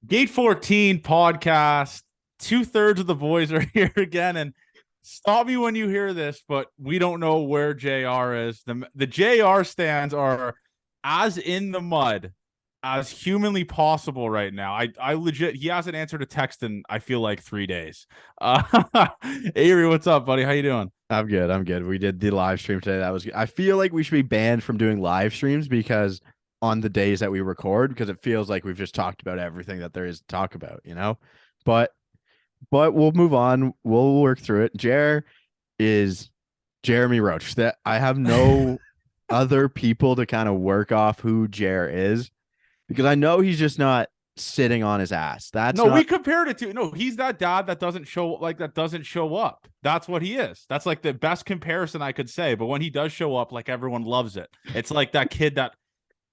Gate 14 podcast. 2/3 of the boys are here again. And stop me when you hear this, but we don't know where JR is. The JR stands are as in the mud as humanly possible right now. I legit, he hasn't answered a text in, I feel like 3 days. Avery, what's up, buddy? How you doing? I'm good. I'm good. We did the live stream today. That was good. I feel like we should be banned from doing live streams because on the days that we record, because it feels like we've just talked about everything that there is to talk about. But we'll move on. We'll work through it. Jer is Jeremy Roach. That I have no other people to kind of work off who Jer is because I know he's just not sitting on his ass. That's No, not we compared it to, no, he's that dad that doesn't show up. That's what he is. That's like the best comparison I could say. But when he does show up, like everyone loves it. It's like that kid that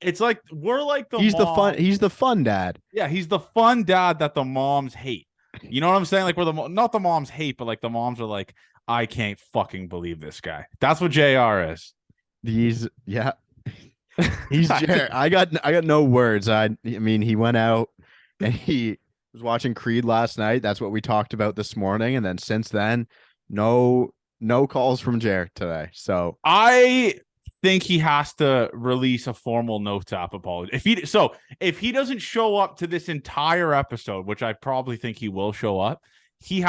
it's like we're like the he's the fun dad. Yeah, he's the fun dad that the moms hate. You know what I'm saying? Like, not the moms hate, but like the moms are like, I can't fucking believe this guy. That's what JR is. Yeah. He's Jared. I got no words. I mean, he went out and he was watching Creed last night. That's what we talked about this morning. And then since then, no calls from Jared today. So I think he has to release a formal no tap apology. If he doesn't show up to this entire episode, which I probably think he will show up, he's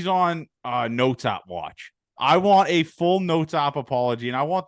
on no tap watch. I want a full no tap apology, and I want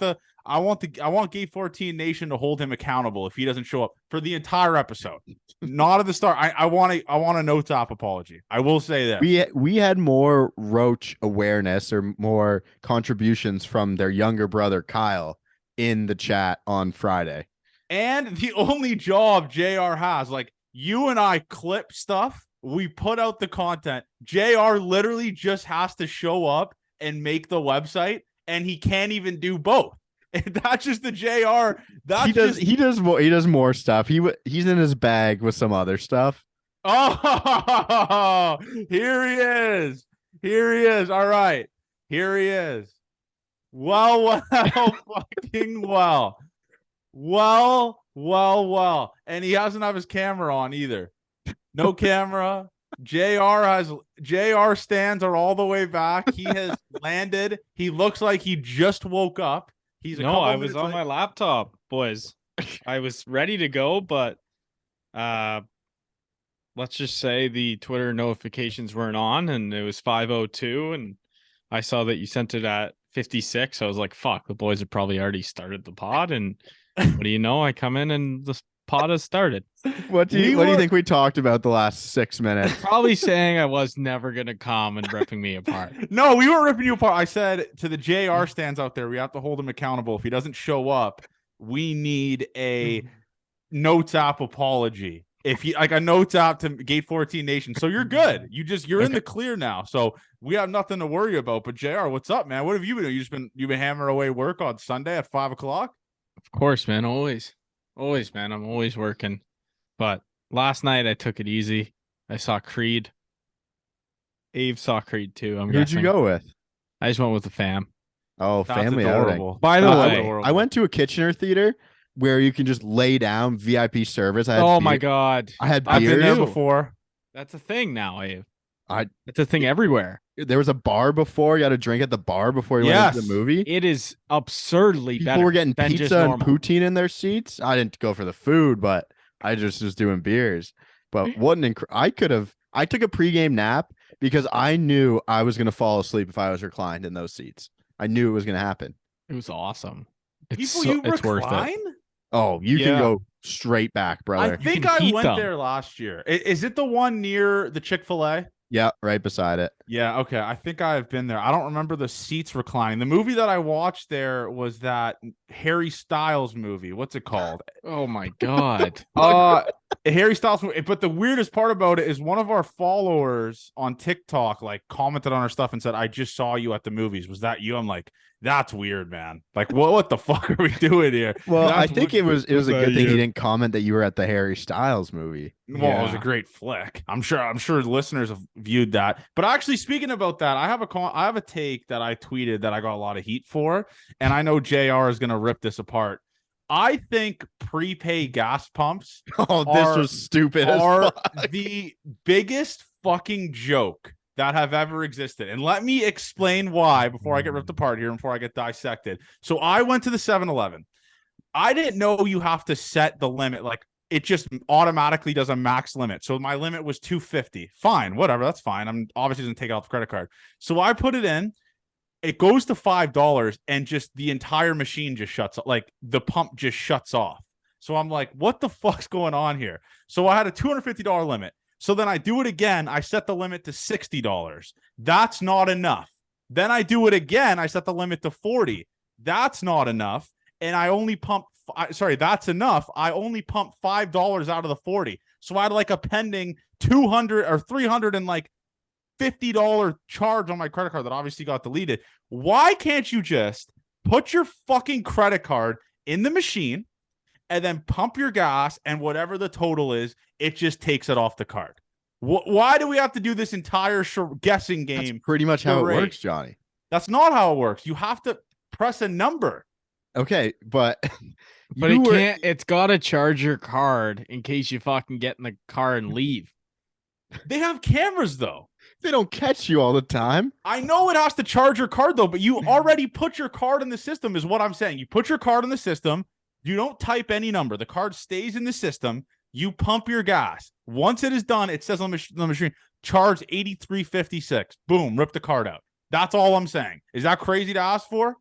Gate 14 Nation to hold him accountable if he doesn't show up for the entire episode. Not at the start. I want a no tap apology. I will say that. We had more Roach awareness or more contributions from their younger brother Kyle in the chat on Friday. And the only job JR has, like, you and I clip stuff, we put out the content. JR literally just has to show up and make the website, and he can't even do both. And that's just the JR. He does more stuff. He's in his bag with some other stuff. Oh, here he is. Here he is. All right. Here he is. Well, fucking well. Well. And he doesn't have his camera on either. No camera. JR stands are all the way back. He has landed. He looks like he just woke up. I was on my laptop, boys. I was ready to go, but let's just say the Twitter notifications weren't on, and it was 5:02, and I saw that you sent it at 56. I was like, "Fuck, the boys have probably already started the pod." And what do you know? I come in and the pod has started. What do you think we talked about the last 6 minutes? Probably saying I was never gonna come and ripping me apart. No, we weren't ripping you apart. I said to the JR stands out there, we have to hold him accountable. If he doesn't show up, we need a no tap apology. If you like a no tap to Gate 14 Nation, so you're good. You're in the clear now. So we have nothing to worry about. But JR, what's up, man? What have you been doing? You've been hammering away work on Sunday at 5:00? Of course, man. Always, man. I'm always working. But last night I took it easy. I saw Creed. Ave saw Creed too. Who'd you go with? I just went with the fam. Oh, That's family adorable. outing. By the way, I went to a Kitchener theater where you can just lay down, VIP service. My God. I had I've been there beers. before. That's a thing now, Ave. I It's a thing everywhere. There was a bar before. You had to drink at the bar before you went into the movie. It is absurdly People better were getting than pizza just and normal. poutine in their seats. I didn't go for the food, but I just was doing beers. But I took a pregame nap because I knew I was going to fall asleep if I was reclined in those seats. I knew it was going to happen. It was awesome. It's It's worth it. Oh, you can go straight back, brother. I think I went there last year. Is it the one near the Chick-fil-A? Yeah, right beside it. Yeah, okay. I think I've been there. I don't remember the seats reclining. The movie that I watched there was that Harry Styles movie. What's it called? Oh my God. Harry Styles movie. But the weirdest part about it is one of our followers on TikTok like commented on our stuff and said, "I just saw you at the movies. Was that you?" I'm like, that's weird, man. Like, what the fuck are we doing here? Well, I think it was a good thing he didn't comment that you were at the Harry Styles movie. Well, it was a great flick. I'm sure listeners have viewed that. But actually, speaking about that, I have a take that I tweeted that I got a lot of heat for, and I know JR is gonna rip this apart. I think prepay gas pumps Oh, this was stupid as are fuck. the biggest fucking joke that have ever existed. And let me explain why before I get ripped apart here and before I get dissected. So I went to the 7-Eleven. I didn't know you have to set the limit. Like, it just automatically does a max limit. So my limit was $2.50. Fine, whatever, that's fine. I'm obviously going to take it off the credit card. So I put it in. It goes to $5 and just the entire machine just shuts off. Like, the pump just shuts off. So I'm like, what the fuck's going on here? So I had a $250 limit. So then I do it again. I set the limit to $60. That's not enough. Then I do it again. I set the limit to $40. That's not enough. And I only pump, that's enough. I only pump $5 out of the 40. So I had like a pending $200 or $300 and like $50 charge on my credit card that obviously got deleted. Why can't you just put your fucking credit card in the machine and then pump your gas, and whatever the total is, it just takes it off the card? Why do we have to do this entire guessing game? That's pretty much how it works, Johnny. That's not how it works. You have to press a number. Okay, but it can't. It's got to charge your card in case you fucking get in the car and leave. They have cameras though. They don't catch you all the time. I know it has to charge your card though, but you already put your card in the system is what I'm saying. You put your card in the system. You don't type any number. The card stays in the system. You pump your gas. Once it is done, it says on the machine, charge $83.56. Boom, rip the card out. That's all I'm saying. Is that crazy to ask for?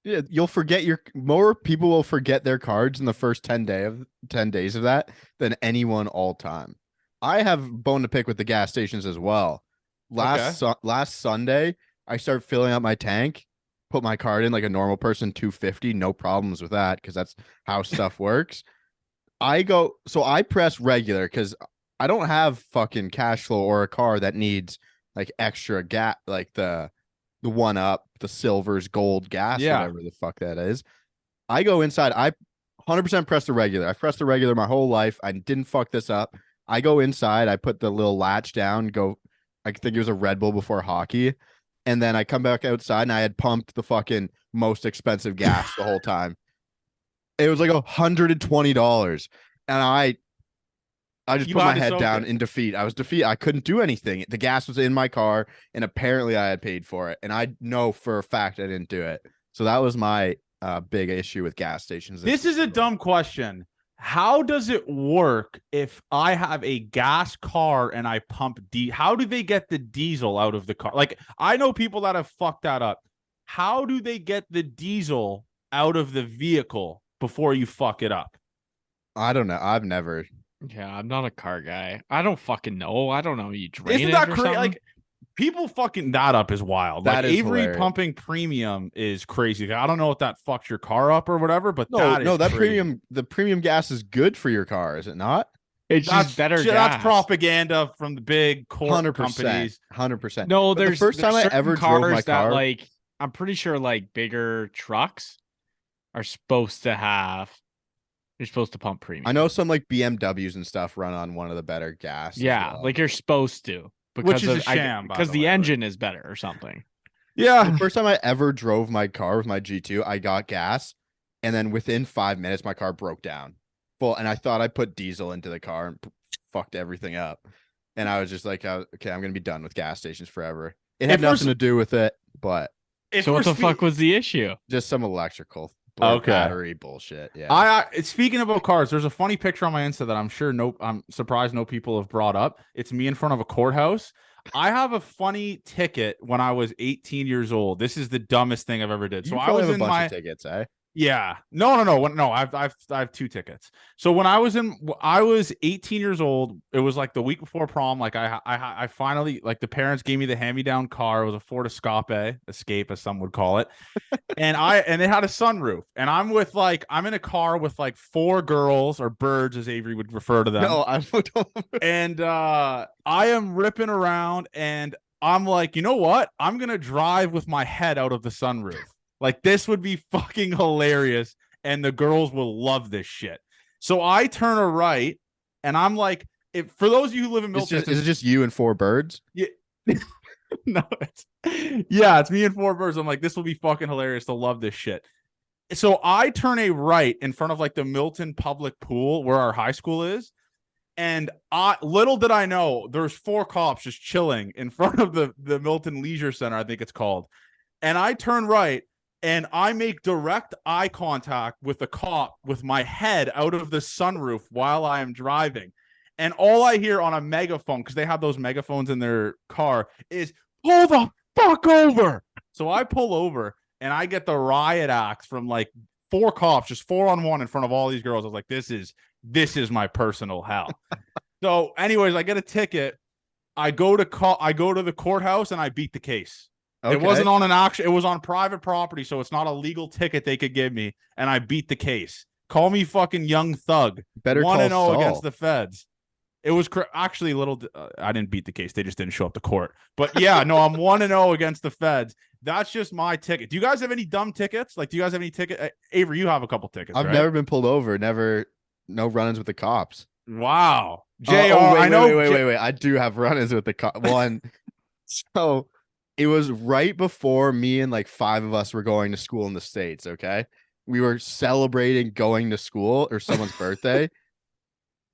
Yeah, you'll forget more people will forget their cards in the first 10 days of that than anyone all time. I have bone to pick with the gas stations as well. Last Sunday, I started filling up my tank, put my card in like a normal person, $2.50, no problems with that because that's how stuff works. I press regular because I don't have fucking cash flow or a car that needs like extra gas, like the 1-Up, the silvers, gold gas, whatever the fuck that is. I go inside. I 100% press the regular. I've pressed the regular my whole life. I didn't fuck this up. I go inside. I put the little latch down. I think it was a Red Bull before hockey. And then I come back outside and I had pumped the fucking most expensive gas the whole time. It was like $120. And I just put my head down in defeat. I was defeated. I couldn't do anything. The gas was in my car and apparently I had paid for it. And I know for a fact I didn't do it. So that was my big issue with gas stations. This is a dumb question. How does it work if I have a gas car and I pump how do they get the diesel out of the car? Like, I know people that have fucked that up. How do they get the diesel out of the vehicle before you fuck it up? I don't know. I've never. Yeah, I'm not a car guy. I don't fucking know. I don't know. You drain Isn't that crazy? Like, people fucking that up is wild. That like is Avery hilarious. Pumping premium is crazy. I don't know if that fucks your car up or whatever, but that premium, the premium gas is good for your car, is it not? It's just better gas. That's propaganda from the big corp companies. 100%. No, the first time I ever drove my car, like, I'm pretty sure like bigger trucks are supposed to have. You're supposed to pump premium. I know some like BMWs and stuff run on one of the better gas. Yeah, like you're supposed to. Which is a sham, because the engine is better or something. Yeah. The first time I ever drove my car with my G2, I got gas, and then within 5 minutes, my car broke down. And I thought I put diesel into the car and fucked everything up. And I was just like, okay, I'm gonna be done with gas stations forever. It had nothing to do with it, but so what the fuck was the issue? Just some electrical. Battery bullshit. Yeah. Speaking about cars, there's a funny picture on my Insta that I'm surprised no people have brought up. It's me in front of a courthouse. I have a funny ticket when I was 18 years old. This is the dumbest thing I've ever did. So I was in my tickets, eh? Yeah. No. I have 2 tickets. So when I was 18 years old, it was like the week before prom. Like I finally, like, the parents gave me the hand-me-down car. It was a Ford Escape, as some would call it. and it had a sunroof. And I'm in a car with like 4 girls, or birds as Avery would refer to them. No, I don't. And I am ripping around and I'm like, you know what? I'm going to drive with my head out of the sunroof. Like, this would be fucking hilarious, and the girls will love this shit. So I turn a right, and I'm like, for those of you who live in Milton, is it just you and 4 birds? Yeah. No, it's me and 4 birds. I'm like, this will be fucking hilarious. They'll love this shit. So I turn a right in front of like the Milton public pool where our high school is. And little did I know, there's 4 cops just chilling in front of the Milton Leisure Center, I think it's called. And I turn right and I make direct eye contact with the cop with my head out of the sunroof while I am driving. And all I hear on a megaphone, because they have those megaphones in their car, is pull the fuck over. So I pull over and I get the riot act from like 4 cops, just 4-on-1 in front of all these girls. I was like, this is my personal hell. So anyways, I get a ticket. I go to the courthouse and I beat the case. Okay. It wasn't on it was on private property, so it's not a legal ticket they could give me, and I beat the case. Call me fucking young thug. Better 1-0 against the feds. It was actually a little. I didn't beat the case. They just didn't show up to court. But yeah, no, I'm 1-0 against the feds. That's just my ticket. Do you guys have any dumb tickets? Like, do you guys have any ticket? Avery, you have a couple tickets. I've never been pulled over. No run-ins with the cops. Wow. JR, wait, I know. Wait. I do have run-ins with the cop. One. So it was right before me and like 5 of us were going to school in the States. Okay. We were celebrating going to school or someone's birthday.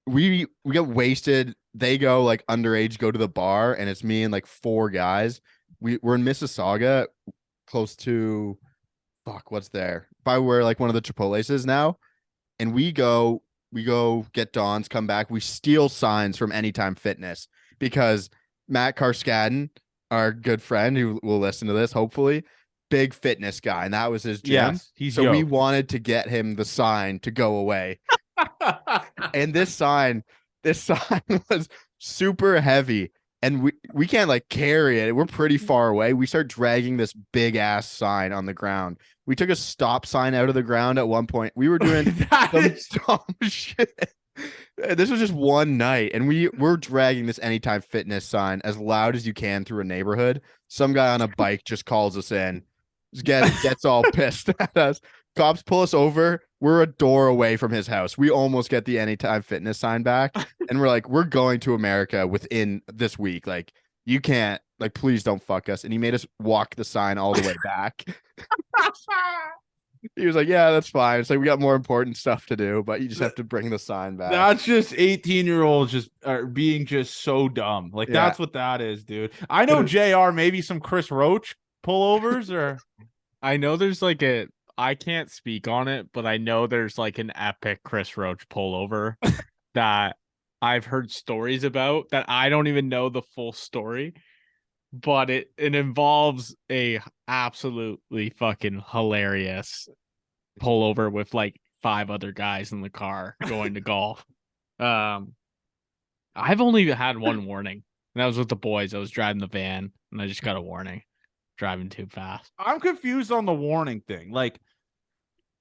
We get wasted. They go like underage, go to the bar, and it's me and like 4 guys. We're in Mississauga, close to what's there? By where like one of the Chipotle's is now. And we go get Don's, come back. We steal signs from Anytime Fitness because Matt Karskadden, our good friend who will listen to this, hopefully, big fitness guy, and that was his gym. Yes, so we wanted to get him the sign to go away. And this sign was super heavy, and we can't like carry it. We're pretty far away. We start dragging this big ass sign on the ground. We took a stop sign out of the ground at one point. We were doing some dumb shit. This was just one night, and we're dragging this Anytime Fitness sign as loud as you can through a neighborhood. Some guy on a bike just calls us in, gets all pissed at us. Cops pull us over. We're a door away from his house. We almost get the Anytime Fitness sign back, and we're like, we're going to America within this week. Like, you can't, like, please don't fuck us. And he made us walk the sign all the way back. He was like, yeah, that's fine. It's like, we got more important stuff to do, but you just have to bring the sign back. That's just 18-year-olds just being just so dumb. Like, that's what that is, dude. I know JR, maybe some Chris Roach pullovers, or I know there's like I can't speak on it, but I know there's like an epic Chris Roach pullover that I've heard stories about that I don't even know the full story, but it involves a absolutely fucking hilarious pullover with like 5 other guys in the car going to golf. I've only had one warning, and that was with the boys. I was driving the van, and I just got a warning. Driving too fast. I'm confused on the warning thing. Like,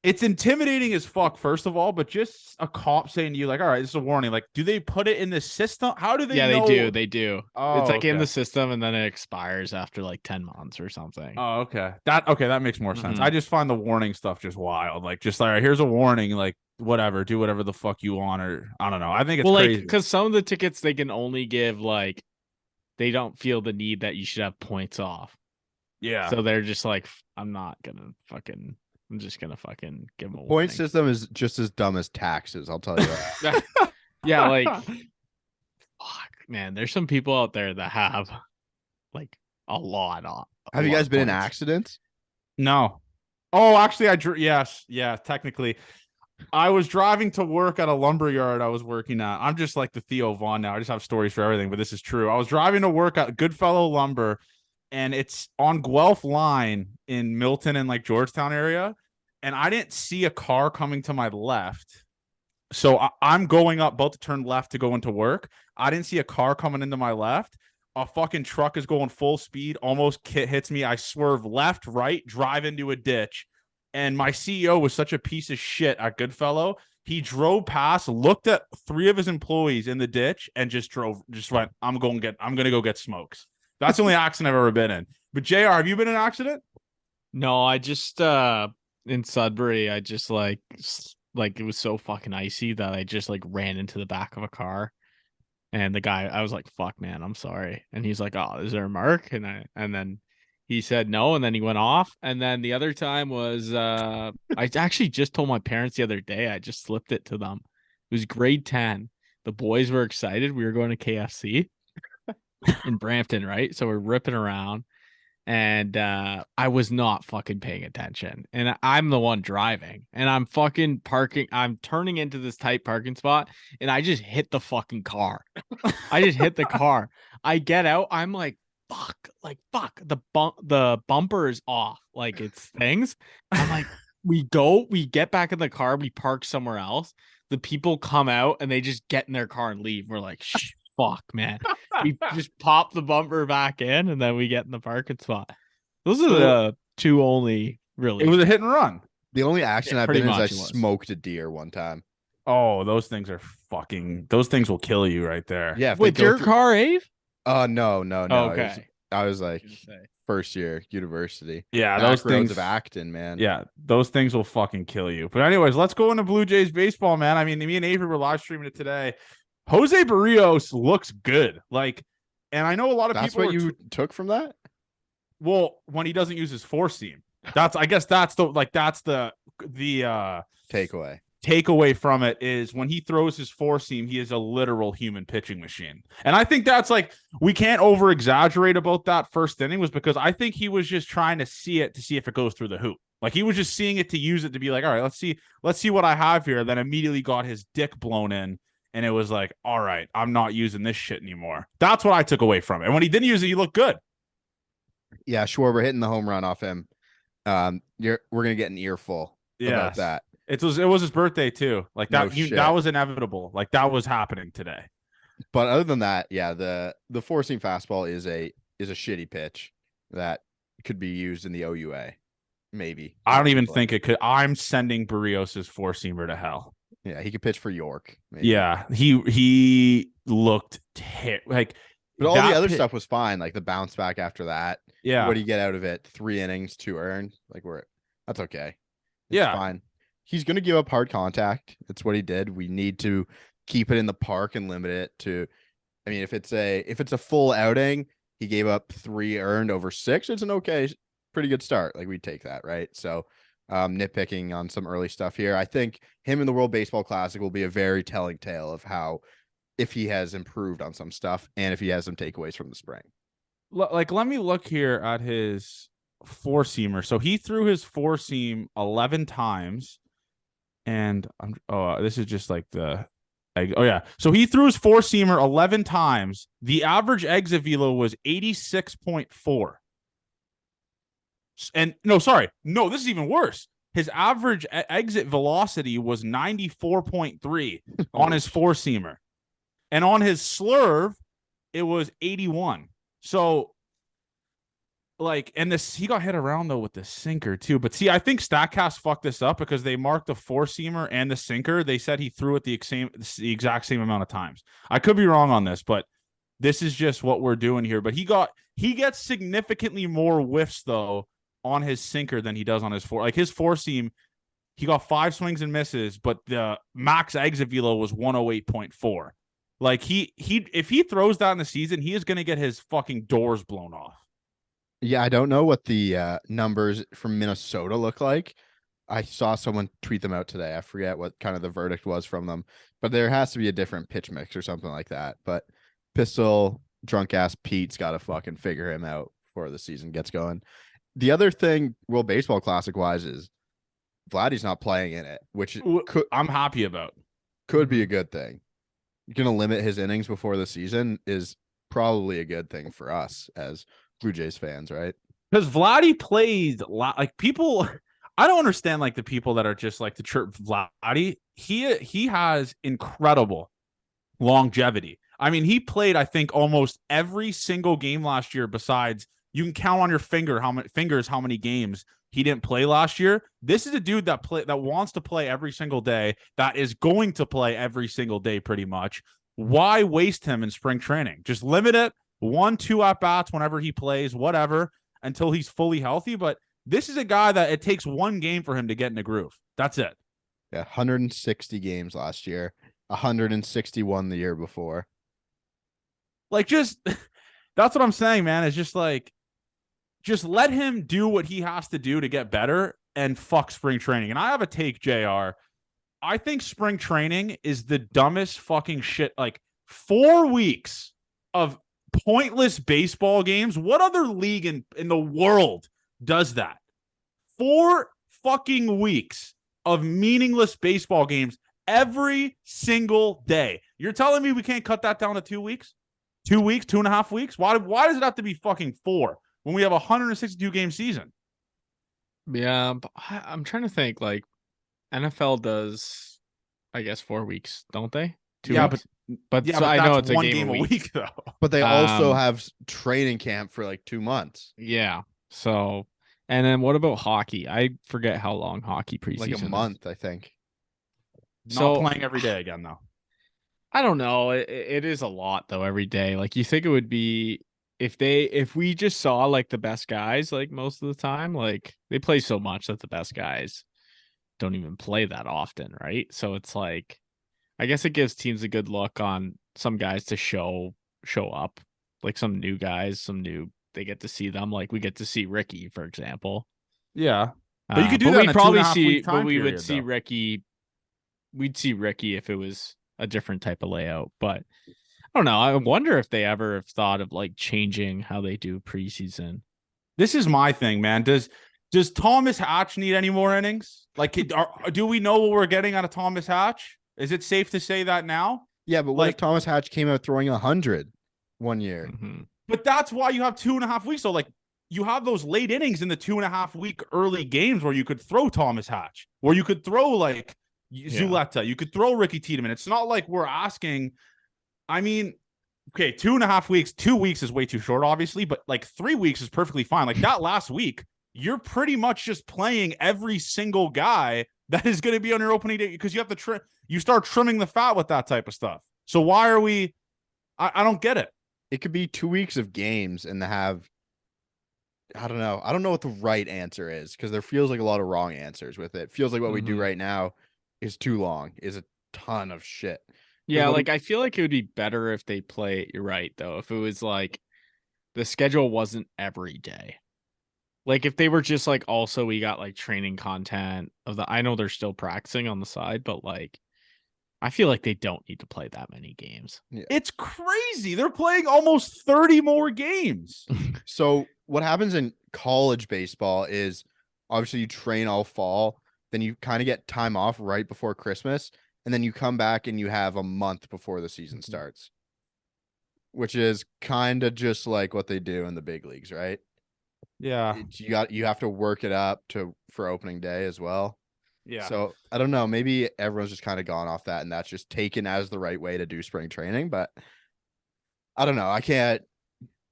it's intimidating as fuck, first of all, but just a cop saying to you, like, all right, this is a warning. Like, do they put it in the system? How do they know? They do. Oh, it's like in the system, and then it expires after like 10 months or something. Oh, okay. That makes more sense. I just find the warning stuff just wild. Like, just like, all right, here's a warning, like, whatever, do whatever the fuck you want, or I don't know. I think it's crazy. Like, because some of the tickets they can only give, like, they don't feel the need that you should have points off. Yeah. So they're just like, I'm just gonna fucking give them a point system is just as dumb as taxes. I'll tell you that. Yeah, like, fuck, man. There's some people out there that have like a lot of. Have you guys been in accidents? No. Oh, actually, yeah. Technically, I was driving to work at a lumber yard I was working at. I'm just like the Theo Vaughn now. I just have stories for everything, but this is true. I was driving to work at Goodfellow Lumber, and it's on Guelph Line in Milton and like Georgetown area. And I didn't see a car coming to my left. So I'm going up, about to turn left to go into work. I didn't see a car coming into my left. A fucking truck is going full speed, almost hits me. I swerve left, right, drive into a ditch. And my CEO was such a piece of shit at Goodfellow. He drove past, looked at 3 of his employees in the ditch, and just went, I'm going to go get smokes. That's the only accident I've ever been in. But JR, have you been in an accident? No, I just in Sudbury, I just like it was so fucking icy that I just like ran into the back of a car, and the guy, I was like, fuck man, I'm sorry. And he's like, oh, is there a mark? And then he said no, and then he went off. And then the other time was I actually just told my parents the other day. I just slipped it to them. It was grade 10. The boys were excited. We were going to KFC in Brampton, right? So we're ripping around, and I was not fucking paying attention. And I'm the one driving, and I'm fucking parking. I'm turning into this tight parking spot, and I just hit the fucking car. I just hit the car. I get out. I'm like, fuck. The bumper is off. Like it's things. I'm like, we get back in the car. We park somewhere else. The people come out and they just get in their car and leave. We're like, fuck, man. We just pop the bumper back in, and then we get in the parking spot. Those are the two only really. It was a hit and run. The only action I've pretty been in is I much it was. smoked a deer one time. Oh, those things will kill you right there. Yeah. With your car, Ave? No. Oh, okay. I was like first year university. Yeah, Back those roads things of Acton, man. Yeah, those things will fucking kill you. But anyways, let's go into Blue Jays baseball, man. I mean, me and Avery were live streaming it today. Jose Barrios looks good. Like, and I know a lot of That's people. what you took from that? Well, when he doesn't use his four seam. I guess that's the takeaway from it is when he throws his four seam, he is a literal human pitching machine. And I think that's like, we can't over exaggerate about that first inning, was because I think he was just trying to see it to see if it goes through the hoop. Like he was just seeing it to use it to be like, all right, let's see what I have here. Then immediately got his dick blown in. And it was like, all right, I'm not using this shit anymore. That's what I took away from it. And when he didn't use it, he looked good. Yeah, Schwarber hitting the home run off him. We're gonna get an earful about that. It was his birthday too. Like that, No that was inevitable. Like that was happening today. But other than that, yeah, the four seam fastball is a shitty pitch that could be used in the OUA. Maybe. I don't even think it could. I'm sending Barrios' four seamer to hell. Yeah, he could pitch for York. Maybe. Yeah, he looked like. But all the other stuff was fine, like the bounce back after that. Yeah. What do you get out of it? 3 innings, 2 earned. Like that's okay. It's fine. He's gonna give up hard contact. That's what he did. We need to keep it in the park and limit it to. I mean, if it's a full outing, he gave up 3 earned over 6. It's an okay, pretty good start. Like we'd take that, right? So nitpicking on some early stuff here. I think him in the World Baseball Classic will be a very telling tale of how, if he has improved on some stuff and if he has some takeaways from the spring. Like, let me look here at his four seamer. So he threw his four seam 11 times, and this is just like the. Oh yeah. So he threw his four seamer 11 times. The average exit velo was 86.4. And no, this is even worse. His average exit velocity was 94.3 on his four seamer, and on his slurve, it was 81. So, like, and he got hit around though with the sinker too. But see, I think Statcast fucked this up because they marked the four seamer and the sinker. They said he threw it the exact same amount of times. I could be wrong on this, but this is just what we're doing here. But he gets significantly more whiffs though on his sinker than he does on his four. Like his four seam, he got 5 swings and misses, but the max exit velo was 108.4. Like if he throws that in the season, he is going to get his fucking doors blown off. Yeah, I don't know what the numbers from Minnesota look like. I saw someone tweet them out today. I forget what kind of the verdict was from them, but there has to be a different pitch mix or something like that. But Pistol, drunk ass Pete's got to fucking figure him out before the season gets going. The other thing, World Baseball Classic wise, is Vladdy's not playing in it, which I'm happy about. Could be a good thing. Going to limit his innings before the season is probably a good thing for us as Blue Jays fans, right? Because Vladdy plays like people. I don't understand like the people that are just like to chirp Vladdy. He has incredible longevity. I mean, he played, I think, almost every single game last year. Besides, you can count on your fingers how many games he didn't play last year. This is a dude that wants to play every single day, that is going to play every single day pretty much. Why waste him in spring training? Just limit it 1-2 at bats whenever he plays, whatever, until he's fully healthy. But this is a guy that it takes one game for him to get in the groove. That's it. Yeah, 160 games last year, 161 the year before. Like, just that's what I'm saying, man. It's just like just let him do what he has to do to get better and fuck spring training. And I have a take, JR. I think spring training is the dumbest fucking shit. Like 4 weeks of pointless baseball games. What other league in the world does that? 4 fucking weeks of meaningless baseball games every single day. You're telling me we can't cut that down to 2 weeks? 2 weeks, 2.5 weeks? Why does it have to be fucking 4 when we have a 162 game season? Yeah, but I'm trying to think. Like NFL does, I guess 4 weeks, don't they? 2 Yeah, weeks? But Yeah, so but I that's know it's a one game a week. though. But they also Um, have training camp for like 2 months, Yeah. So, and then what about hockey? I forget how long hockey preseason like a is. month, I think. Not So playing every day again though. I don't know. It is a lot though every day. Like you think it would be if we just saw like the best guys like most of the time, like they play so much that the best guys don't even play that often, right? So it's like I guess it gives teams a good look on some guys to show up, like some new guys, they get to see them. Like we get to see Ricky, for example. Yeah. But you could do that we'd in a probably 2.5 see, week but time we would period, see though. Ricky. We'd see Ricky if it was a different type of layout. But I don't know. I wonder if they ever have thought of like changing how they do preseason. This is my thing, man. Does Thomas Hatch need any more innings? Like, do we know what we're getting out of Thomas Hatch? Is it safe to say that now? Yeah, but what if Like- Thomas Hatch came out throwing 100 one year? Mhm. But that's why you have 2.5 weeks. So, like, you have those late innings in the 2.5 week early games where you could throw Thomas Hatch, where you could throw like Zuleta, you could throw Ricky Tiedemann. It's not like we're asking. I mean, okay, 2.5 weeks, 2 weeks is way too short, obviously, but like 3 weeks is perfectly fine. Like that last week, you're pretty much just playing every single guy that is going to be on your opening day because you have to you start trimming the fat with that type of stuff. So why are we? I don't get it. It could be 2 weeks of games and have. I don't know. I don't know what the right answer is because there feels like a lot of wrong answers with it. Feels like what we do Mhm. right now is too long, is a ton of shit. Yeah, what like I feel like it would be better if they play. You're right, though. If it was like the schedule wasn't every day. Like if they were just like also we got like training content of the I know they're still practicing on the side, but like I feel like they don't need to play that many games. It's crazy. They're playing almost 30 more games. So what happens in college baseball is obviously you train all fall, then you kind of get time off right before Christmas, and then you come back and you have a month before the season starts, which is kind of just like what they do in the big leagues, right? Yeah. You have to work it up for opening day as well. Yeah. So I don't know. Maybe everyone's just kind of gone off that, and that's just taken as the right way to do spring training. But I don't know.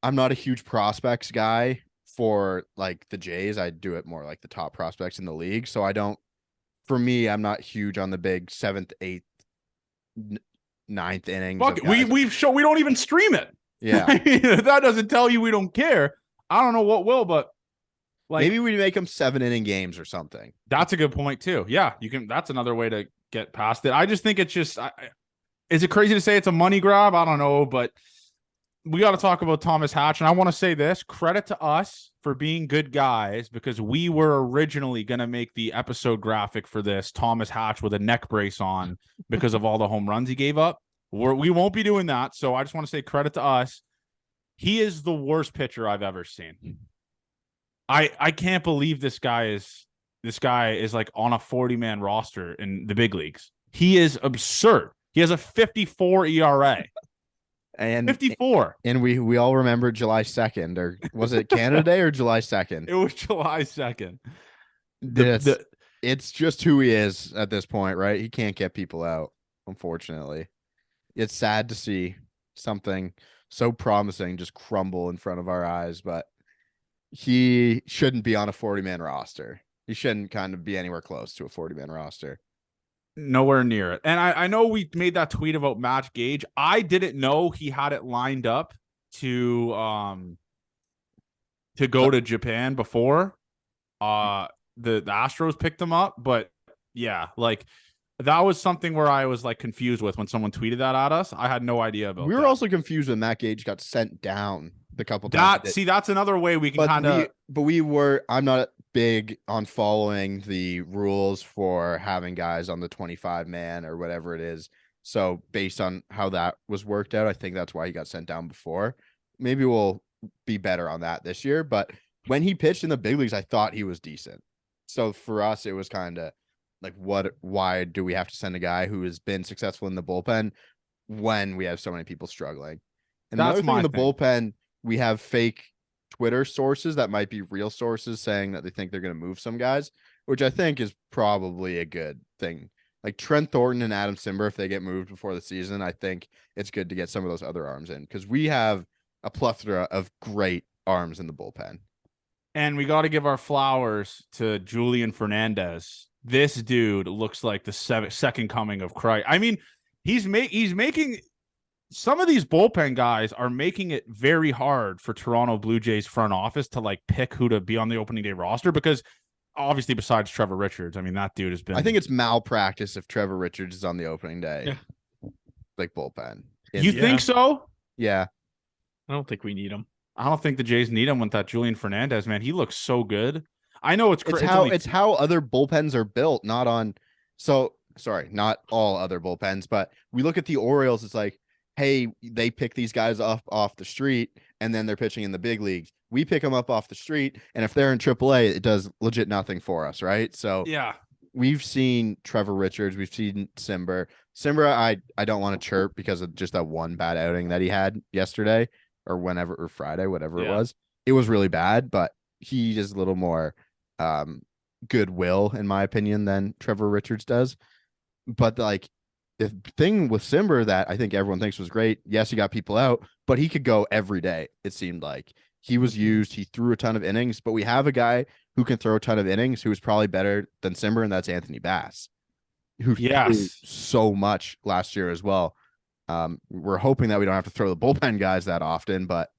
I'm not a huge prospects guy for like the Jays. I do it more like the top prospects in the league. So for me, I'm not huge on the big 7th, 8th, 9th innings. Fuck it. We don't even stream it. Yeah. I mean, if that doesn't tell you we don't care. I don't know what will, but like maybe we make them 7-inning games or something. That's a good point too. Yeah, you can. That's another way to get past it. I just think it's just. Is it crazy to say it's a money grab? I don't know, but we got to talk about Thomas Hatch, and I want to say this: credit to us for being good guys because we were originally going to make the episode graphic for this Thomas Hatch with a neck brace on because of all the home runs he gave up. We won't be doing that, so I just want to say credit to us. He is the worst pitcher I've ever seen. I can't believe this guy is like on a 40-man roster in the big leagues. He is absurd. He has a 54 ERA. And 54. And we all remember July 2nd, or was it Canada Day or July 2nd? It was July 2nd. It's just who he is at this point, right? He can't get people out, unfortunately. It's sad to see something so promising just crumble in front of our eyes, but he shouldn't be on a 40-man roster. He shouldn't kind of be anywhere close to a 40-man roster. Nowhere near it. And I know we made that tweet about Matt Gage. I didn't know he had it lined up to go to Japan before the Astros picked him up. But yeah, like that was something where I was like confused with when someone tweeted that at us. I had no idea about We were that. also confused when Matt Gage got sent down the couple times. That's another way we can kind of. I'm not big on following the rules for having guys on the 25 man or whatever it is. So based on how that was worked out, I think that's why he got sent down before. Maybe we'll be better on that this year. But when he pitched in the big leagues, I thought he was decent. So for us, it was kind of like, why do we have to send a guy who has been successful in the bullpen when we have so many people struggling? And That's another thing in the bullpen, we have fake Twitter sources that might be real sources saying that they think they're going to move some guys, which I think is probably a good thing. Like Trent Thornton and Adam Simber, if they get moved before the season, I think it's good to get some of those other arms in because we have a plethora of great arms in the bullpen. And we got to give our flowers to Julian Fernandez. This dude looks like the second coming of Christ. I mean, he's making some of these bullpen guys are making it very hard for Toronto Blue Jays front office to like pick who to be on the opening day roster because obviously besides Trevor Richards, I mean, that dude has been. I think it's malpractice if Trevor Richards is on the opening day, like bullpen. You think so? Yeah. I don't think we need him. I don't think the Jays need him with that Julian Fernandez, man. He looks so good. I know it's how other bullpens are built, not all other bullpens, but we look at the Orioles, it's like, hey, they pick these guys up off the street and then they're pitching in the big leagues. We pick them up off the street, and if they're in AAA, it does legit nothing for us, right? So yeah, we've seen Trevor Richards, we've seen Simber. I don't want to chirp because of just that one bad outing that he had yesterday or Friday, whatever it was. It was really bad, but he is a little more goodwill, in my opinion, than Trevor Richards does. But like the thing with Simber that I think everyone thinks was great, yes, he got people out, but he could go every day. It seemed like he was used. He threw a ton of innings, but we have a guy who can throw a ton of innings who is probably better than Simber, and that's Anthony Bass, who threw so much last year as well. We're hoping that we don't have to throw the bullpen guys that often, but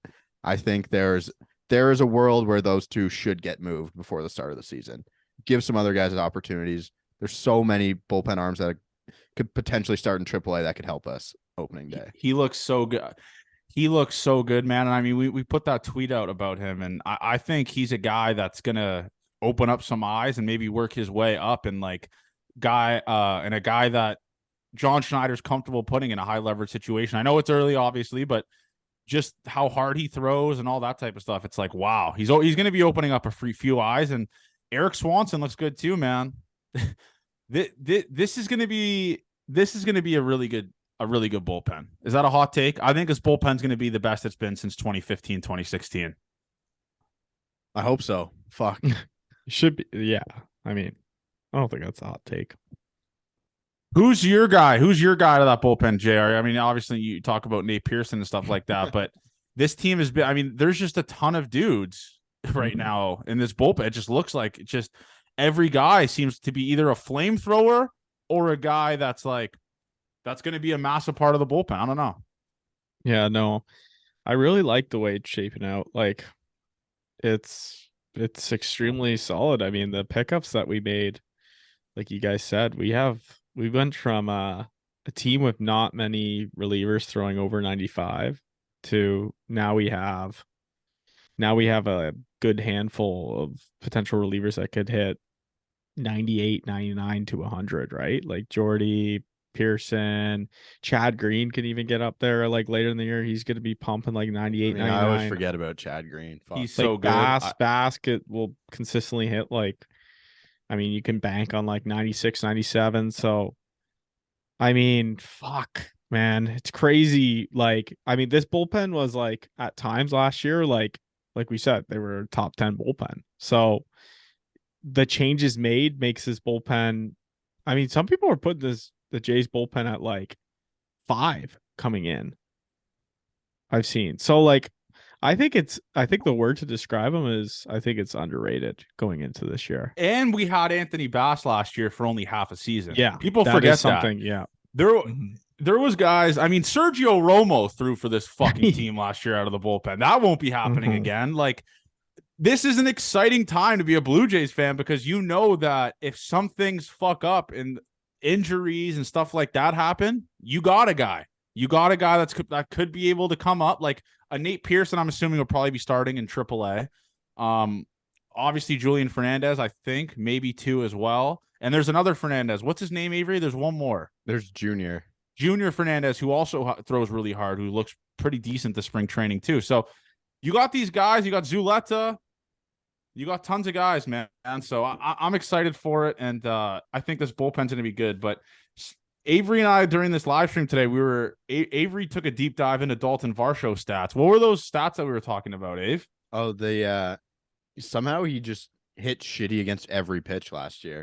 I think there is a world where those two should get moved before the start of the season. Give some other guys opportunities. There's so many bullpen arms that could potentially start in AAA that could help us opening day. He looks so good. He looks so good, man. And I mean, we put that tweet out about him, and I think he's a guy that's gonna open up some eyes and maybe work his way up, and like a guy that John Schneider's comfortable putting in a high leverage situation. I know it's early, obviously, but just how hard he throws and all that type of stuff. It's like, wow, he's going to be opening up a few eyes. And Eric Swanson looks good too, man. This is going to be a really good bullpen. Is that a hot take? I think this bullpen's going to be the best it's been since 2015, 2016. I hope so. Fuck. Should be. Yeah. I mean, I don't think that's a hot take. Who's your guy? Who's your guy to that bullpen, JR? I mean, obviously you talk about Nate Pearson and stuff like that, but this team has been, I mean, there's just a ton of dudes right now in this bullpen. It just looks like every guy seems to be either a flamethrower or a guy that's going to be a massive part of the bullpen. I don't know. Yeah, no, I really like the way it's shaping out. Like it's extremely solid. I mean, the pickups that we made, like you guys said, we went from a team with not many relievers throwing over 95 to now we have a good handful of potential relievers that could hit 98, 99 to 100, right? Like Jordy, Pearson, Chad Green can even get up there. Like later in the year, he's going to be pumping like 98, 99. I always forget about Chad Green. Fuck. He's so good. Basket will consistently hit I mean, you can bank on like 96, 97. So, I mean, fuck, man, it's crazy. Like, I mean, this bullpen was like at times last year, like we said, they were a top 10 bullpen. So the changes made makes this bullpen. I mean, some people are putting the Jays bullpen at like 5 coming in. I've seen. So like, I think the word to describe him is I think it's underrated going into this year. And we had Anthony Bass last year for only half a season. Yeah. People forget something. That. Yeah. There was guys. I mean, Sergio Romo threw for this fucking team last year out of the bullpen. That won't be happening again. Like, this is an exciting time to be a Blue Jays fan because you know that if some things fuck up and injuries and stuff like that happen, you got a guy. You got a guy that could be able to come up, like a Nate Pearson. I'm assuming will probably be starting in AAA. Obviously Julian Fernandez, I think maybe 2 as well. And there's another Fernandez. What's his name, Avery? There's one more. There's Junior Fernandez, who also throws really hard, who looks pretty decent this spring training too. So you got these guys. You got Zuleta. You got tons of guys, man. And so I'm excited for it, and I think this bullpen's going to be good. But Avery and I, during this live stream today, Avery took a deep dive into Dalton Varsho stats. What were those stats that we were talking about, Ave? Oh, somehow he just hit shitty against every pitch last year.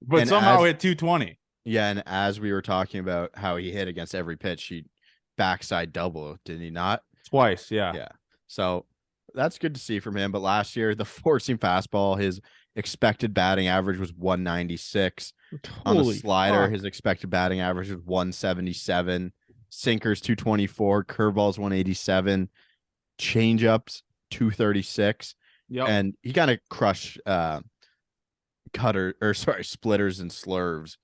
But somehow hit 220. Yeah, and as we were talking about how he hit against every pitch, he backside double, did he not? Twice, yeah. Yeah. So that's good to see from him. But last year, the four-seam fastball, his expected batting average was 196. On the slider, his expected batting average was 177. Sinkers 224, curveballs 187, changeups 236. Yep. And he kind of crushed splitters and slurves.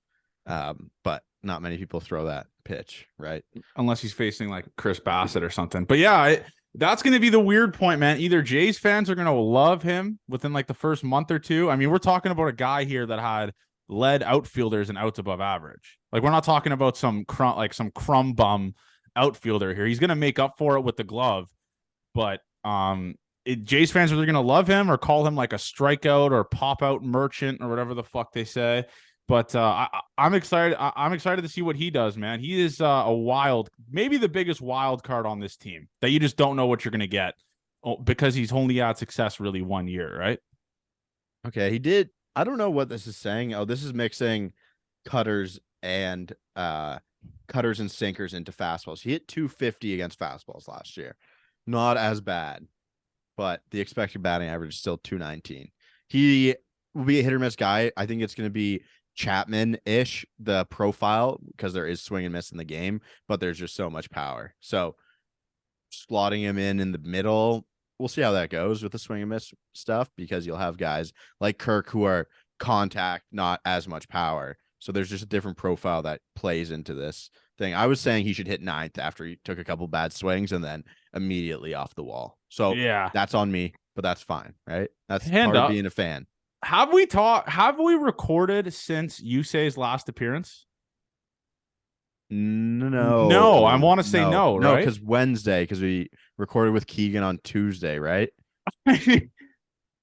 But not many people throw that pitch, right? Unless he's facing like Chris Bassitt or something. But yeah, that's going to be the weird point, man. Either Jays fans are going to love him within like the first month or two. I mean, we're talking about a guy here that had led outfielders and outs above average. Like, we're not talking about some crumb bum outfielder here. He's going to make up for it with the glove. But Jays fans are either going to love him or call him like a strikeout or pop out merchant or whatever the fuck they say. But I'm excited. I'm excited to see what he does, man. He is maybe the biggest wild card on this team that you just don't know what you're going to get because he's only had success really 1 year, right? Okay, he did. I don't know what this is saying. Oh, this is mixing cutters and sinkers into fastballs. He hit 250 against fastballs last year. Not as bad, but the expected batting average is still 219. He will be a hit or miss guy. I think it's going to be Chapman-ish, the profile, because there is swing and miss in the game, but there's just so much power. So slotting him in the middle, we'll see how that goes with the swing and miss stuff, because you'll have guys like Kirk who are contact, not as much power. So there's just a different profile that plays into this thing. I was saying he should hit 9th after he took a couple bad swings and then immediately off the wall. So yeah, that's on me, but that's fine, right? That's part of being a fan. Have we recorded since Yusei's last appearance? No, I want to say no, right? No, because Wednesday, because we recorded with Keegan on Tuesday, right?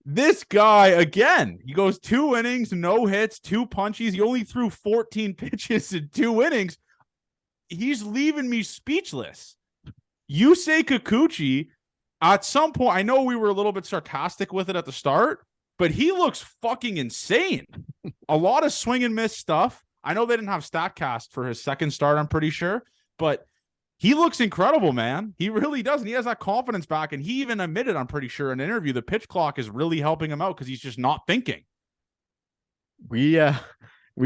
This guy, again, he goes 2 innings, no hits, 2 punchies. He only threw 14 pitches in 2 innings. He's leaving me speechless. Yusei Kikuchi, at some point, I know we were a little bit sarcastic with it at the start, but he looks fucking insane. A lot of swing and miss stuff. I know they didn't have StatCast for his second start, I'm pretty sure, but he looks incredible, man. He really does. And he has that confidence back. And he even admitted, I'm pretty sure, in an interview, the pitch clock is really helping him out because he's just not thinking. We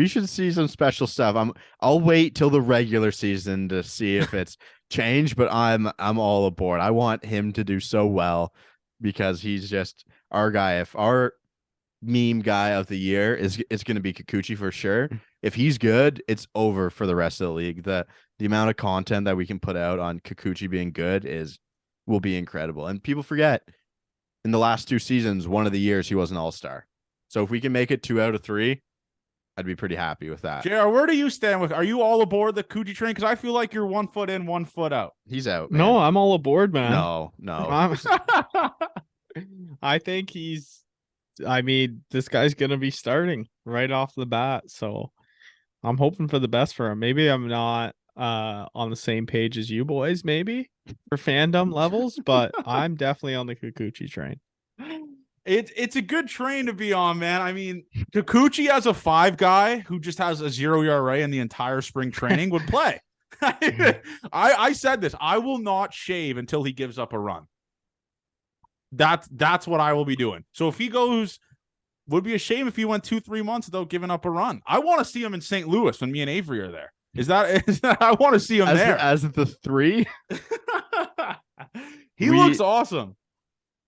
should see some special stuff. I'll wait till the regular season to see if it's changed, but I'm all aboard. I want him to do so well because he's just our guy. If our meme guy of the year is going to be Kikuchi for sure. If he's good, it's over for the rest of the league. The amount of content that we can put out on Kikuchi being good will be incredible. And people forget, in the last 2 seasons, one of the years he was an all-star. So if we can make it 2 out of 3, I'd be pretty happy with that. JR, where do you stand with? Are you all aboard the Kikuchi train? Because I feel like you're 1 foot in, 1 foot out. He's out, man. No, I'm all aboard, man. No. I think this guy's going to be starting right off the bat. So I'm hoping for the best for him. Maybe I'm not on the same page as you boys, maybe for fandom levels, but I'm definitely on the Kikuchi train. It's a good train to be on, man. I mean, Kikuchi as a 5 guy who just has a 0 ERA in the entire spring training would play. I said this. I will not shave until he gives up a run. That's what I will be doing. So if he goes, would be a shame if he went 2-3 months without giving up a run. I want to see him in St. Louis when me and Avery are there. Is that I want to see him there as the 3. He looks awesome.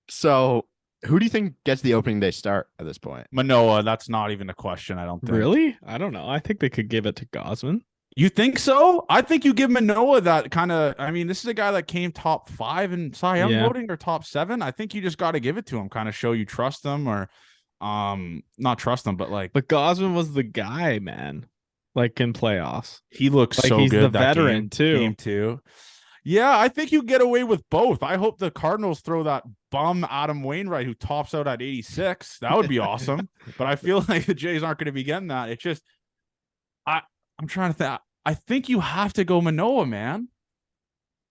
So who do you think gets the opening day start at this point? Manoah, that's not even a question, I don't think. Really? I don't know. I think they could give it to Gosman. You think so? I think you give Manoah that kind of. I mean, this is a guy that came top 5 in Cy Young voting or top 7. I think you just got to give it to him, kind of show you trust them or, not trust them, but like. But Gosman was the guy, man. Like in playoffs, He looks like so he's good the that veteran game too. Yeah, I think you get away with both. I hope the Cardinals throw that bum Adam Wainwright who tops out at 86. That would be awesome. But I feel like the Jays aren't going to be getting that. It's just, I'm trying to think. I think you have to go Manoah, man.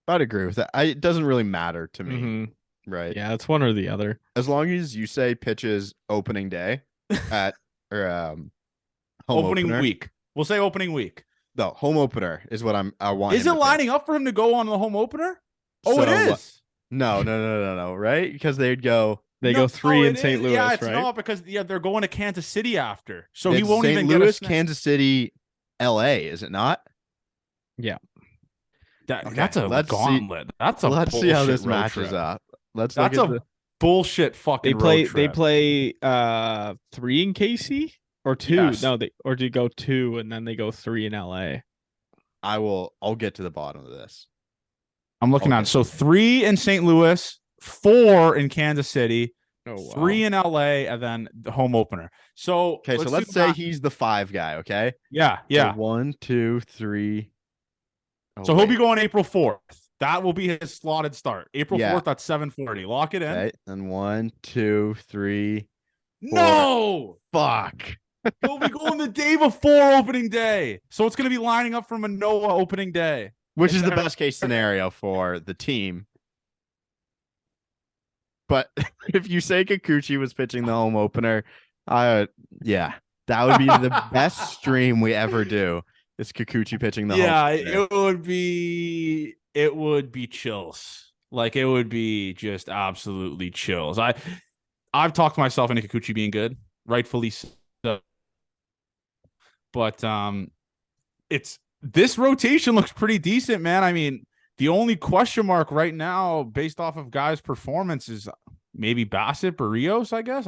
I'd agree with that. It doesn't really matter to me, Mm-hmm. right? Yeah, it's one or the other. As long as Yusei pitches opening day at or home opening opener. week. We'll say opening week. No, home opener is what I want. Is it lining up for him to go on the home opener? Oh, So, it is. No, right? Because they'd go. They go 3 in St. Louis, yeah, it's right? not because they're going to Kansas City after, so he It's won't St. even Louis, get a Kansas City, L.A. Is it not? Yeah. That's a let's gauntlet. That's a Let's see how this road matches trip. up. Let's That's look a at bullshit fucking. They road play trip. 3 in KC or 2. Yes. No, they go 2 and then they go 3 in LA. I'll get to the bottom of this. I'm looking at it. So 3 in St. Louis, 4 in Kansas City, 3 in LA, and then the home opener. So Okay, so let's say he's the 5 guy. Okay. Yeah. So 1, 2, 3. Oh, so he'll be going April 4th. That will be his slotted start. April 4th at 7:40. Lock it in. Okay. And 1, 2, 3. 4. No. Fuck. He'll be going the day before opening day. So it's going to be lining up for Manoah opening day. Which is the best case scenario for the team. But if Yusei Kikuchi was pitching the home opener, that would be the best stream we ever do. Is Kikuchi pitching the home opener. It would be chills. Like it would be just absolutely chills. I've talked myself into Kikuchi being good, rightfully so. But this rotation looks pretty decent, man. I mean, the only question mark right now, based off of guys' performance, is maybe Bassitt, Barrios, I guess.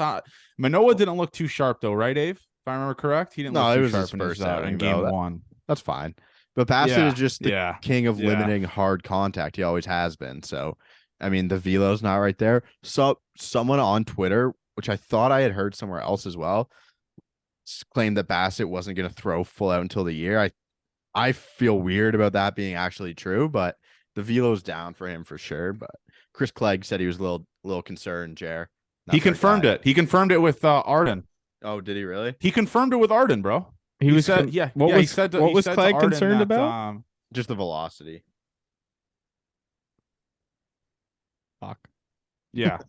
Manoah didn't look too sharp, though, right, Dave? If I remember correct, he didn't look too sharp his first outing in game 1. That's fine. But Bassitt is just the king of limiting hard contact. He always has been. So, I mean, the velo's not right there. So, someone on Twitter, which I thought I had heard somewhere else as well, claimed that Bassitt wasn't going to throw full out until the year. I feel weird about that being actually true, but the velo's down for him for sure. But Chris Clegg said he was a little concerned, Jer. He confirmed it. He confirmed it with Arden. Oh, did he really? He confirmed it with Arden, bro. He said, What was Clegg concerned about? Just the velocity. Fuck. Yeah.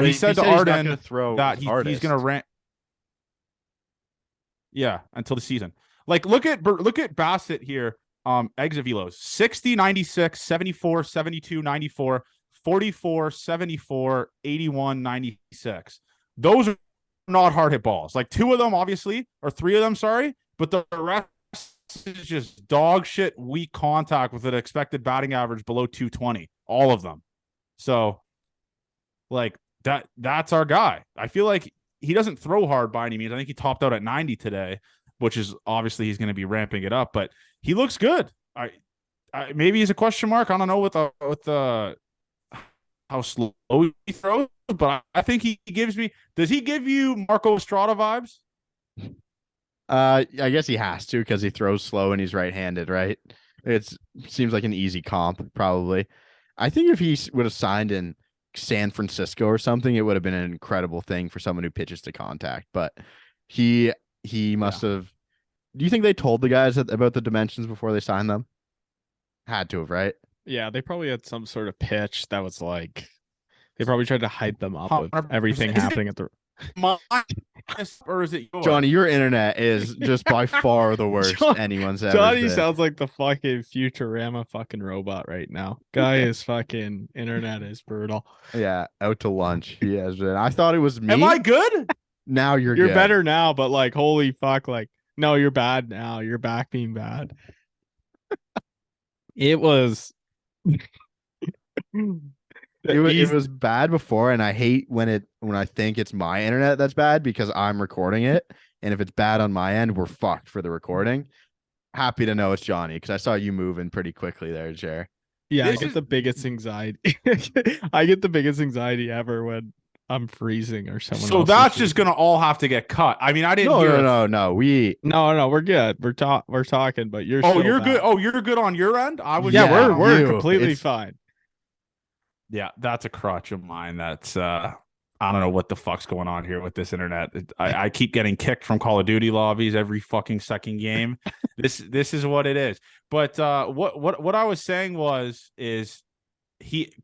He said to Arden that he's going to rant. Yeah, until the season. Like, look at Bassitt here. Exit velos 60, 96, 74, 72, 94, 44, 74, 81, 96. Those are not hard hit balls. Like 2 of them, obviously, or 3 of them, sorry, but the rest is just dog shit weak contact with an expected batting average below 220. All of them. So, like, that's our guy. I feel like he doesn't throw hard by any means. I think he topped out at 90 today, which is obviously he's going to be ramping it up, but he looks good. Maybe he's a question mark. I don't know with the how slow he throws, but I think he gives me. Does he give you Marco Estrada vibes? I guess he has to because he throws slow and he's right-handed, right? It seems like an easy comp, probably. I think if he would have signed in San Francisco or something, it would have been an incredible thing for someone who pitches to contact. But he must have. Do you think they told the guys about the dimensions before they signed them? Had to have, right? Yeah, they probably had some sort of pitch that was like they probably tried to hype them up with 100%. everything happening at the. Or is it yours? Johnny, your internet is just by far the worst anyone's ever. Johnny been. sounds like the fucking Futurama fucking robot right now. Guy is fucking internet is brutal. Yeah, out to lunch. He has been. I thought it was me. Am I good? Now you're You're good. better now, but like holy fuck, like no, you're bad now. You're back being bad. It was. It was bad before, and I hate when I think it's my internet that's bad because I'm recording it, and if it's bad on my end, we're fucked for the recording. happy to know it's Johnny because I saw you moving pretty quickly there, Jer. Yeah, This I get is- the biggest anxiety. I get the biggest anxiety ever when I'm freezing or someone So else. that's just gonna all have to get cut. I mean, I didn't No, hear. no. No, we're good. We're talking, but you're Oh, still you're bad. good. Oh, you're good on your end. I was. Yeah, Yeah, we're you. completely It's- fine. Yeah, that's a crutch of mine. That's I don't know what the fuck's going on here with this internet. I keep getting kicked from Call of Duty lobbies every fucking second game. This is what it is. But what I was saying is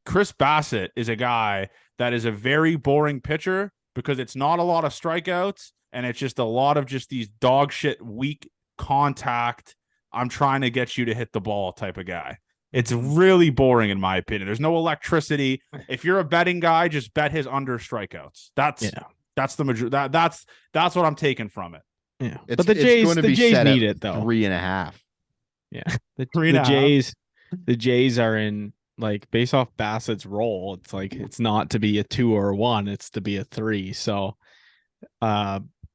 Chris Bassitt is a guy that is a very boring pitcher because it's not a lot of strikeouts and it's just a lot of just these dog shit weak contact. I'm trying to get you to hit the ball type of guy. It's really boring in my opinion. There's no electricity. If you're a betting guy, just bet his under strikeouts. That's the majority. That's what I'm taking from it. Yeah, It's, but the Jays, going to the be Jays set need at it though. 3.5. Yeah, the 3.5. The Jays are in like based off Bassett's role. It's like it's not to be a 2 or a 1. It's to be a 3. So,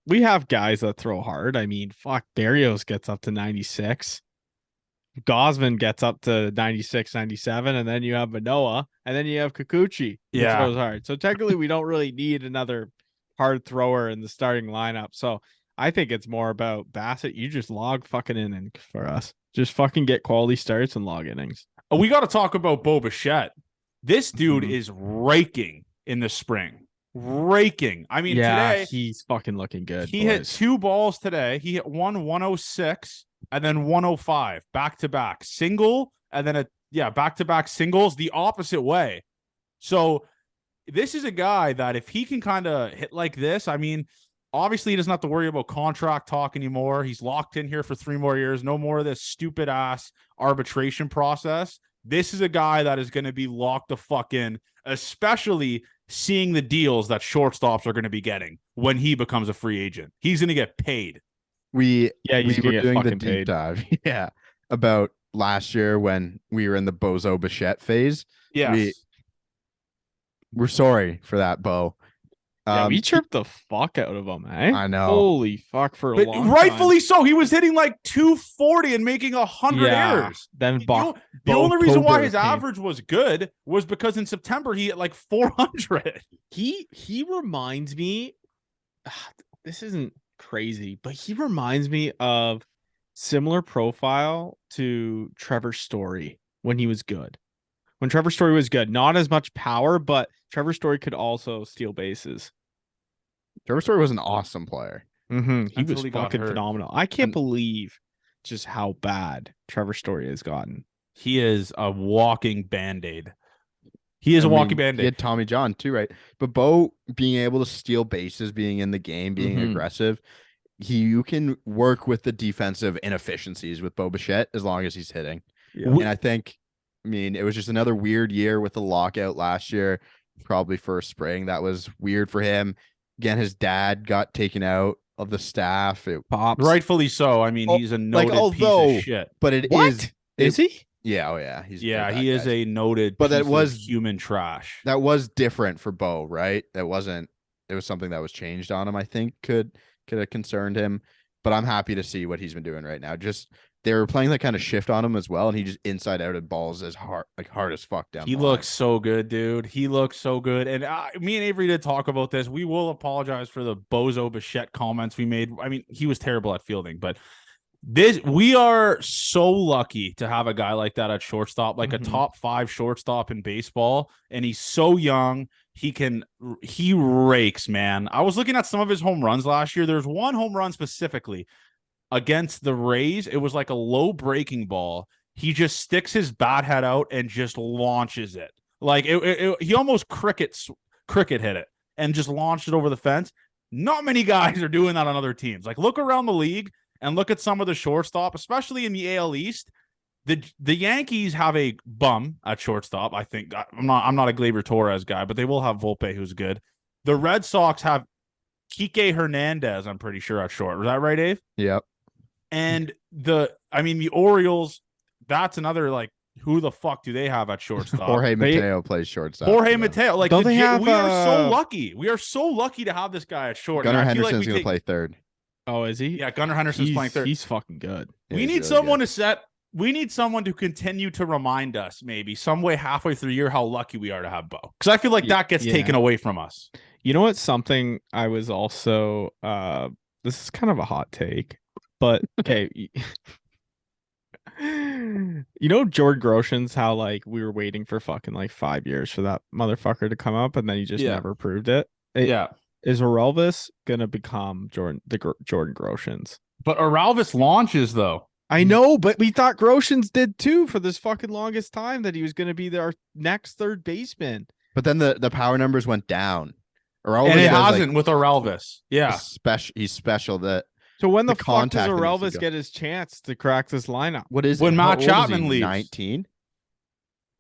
we have guys that throw hard. I mean, fuck, Barrios gets up to 96. Gosman gets up to 96, 97, and then you have Manoah, and then you have Kikuchi who throws hard. So technically, we don't really need another hard thrower in the starting lineup. So I think it's more about Bassitt. You just log fucking innings for us. Just fucking get quality starts and log innings. Oh, we got to talk about Bichette. This dude is raking in the spring. Raking. I mean, today he's fucking looking good. He hit 2 balls today. He hit one 106 and then 105 back to back single and then back to back singles the opposite way. So this is a guy that if he can kind of hit like this, I mean, obviously he doesn't have to worry about contract talk anymore. He's locked in here for 3 more years. No more of this stupid ass arbitration process. This is a guy that is going to be locked the fuck in, especially seeing the deals that shortstops are going to be getting when he becomes a free agent. He's going to get paid. He's we gonna were get doing the fucking deep paid. dive. Yeah. About last year when we were in the Bozo Bichette phase. Yes. We're sorry for that, Bo. Yeah, we chirped the fuck out of him, eh? I know. Holy fuck for a But long rightfully so. He was hitting like 240 and making 100 errors. Then The only reason why his average was good was because in September he hit like 400. He reminds me, this isn't crazy, but he reminds me of similar profile to Trevor Story when he was good. When Trevor Story was good, not as much power, but Trevor Story could also steal bases. Trevor Story was an awesome player. He Until was he got fucking hurt. phenomenal. I can't believe just how bad Trevor Story has gotten. He is a walking Band-Aid. He is a walking Band-Aid. He had Tommy John too, right? But Bo being able to steal bases, being in the game, being aggressive, you can work with the defensive inefficiencies with Bo Bichette as long as he's hitting. Yeah. And I think, I mean, it was just another weird year with the lockout last year, probably for spring. That was weird for him. Again, his dad got taken out of the staff. Pops. Rightfully so. I mean, he's a noted piece of shit. But it What? Is he? Yeah, oh yeah. He's He is a noted But that piece was of human trash. That was different for Bo, right? It was something that was changed on him, I think could have concerned him. But I'm happy to see what he's been doing right now. Just they were playing that kind of shift on him as well, and he just inside outed balls as hard as fuck down. He looks so good, dude. He looks so good. And me and Avery did talk about this. We will apologize for the Bozo Bichette comments we made. I mean, he was terrible at fielding, but we are so lucky to have a guy like that at shortstop, like a top 5 shortstop in baseball. And he's so young. He rakes, man. I was looking at some of his home runs last year. There's one home run specifically against the Rays. It was like a low breaking ball. He just sticks his bat head out and just launches it. Like he almost cricket hit it and just launched it over the fence. Not many guys are doing that on other teams. Like look around the league and look at some of the shortstop, especially in the AL East. The Yankees have a bum at shortstop. I think I'm not a Gleyber Torres guy, but they will have Volpe, who's good. The Red Sox have Kike Hernandez, I'm pretty sure, at short. Was that right, Dave? Yep. And the Orioles, that's another, like, who the fuck do they have at shortstop? Jorge Mateo plays shortstop. Jorge Mateo. Like, Don't they have, we are so lucky. We are so lucky to have this guy at short. Gunnar And I feel Henderson's like going to play third. Oh, is he? Yeah, Gunnar Henderson's playing third. He's fucking good. We He's need really someone good. to set. We need someone to continue to remind us, maybe some way halfway through the year, how lucky we are to have Bo. Because I feel like that gets taken away from us. You know what? Something I was also. This is kind of a hot take, but okay. You know Jordan Groshans, how like we were waiting for fucking like 5 years for that motherfucker to come up, and then he just never proved it. Yeah. Is Orelvis gonna become Jordan Groshans? But Orelvis launches though. I know, but we thought Groshans did too for this fucking longest time, that he was gonna be our next third baseman. But then the power numbers went down. And it hasn't with Orelvis. Yeah. He's special. So when the fuck does contact that needs to Orelvis go. get his chance to crack this lineup? What is When it? Matt How old is Chapman he? leaves. 19?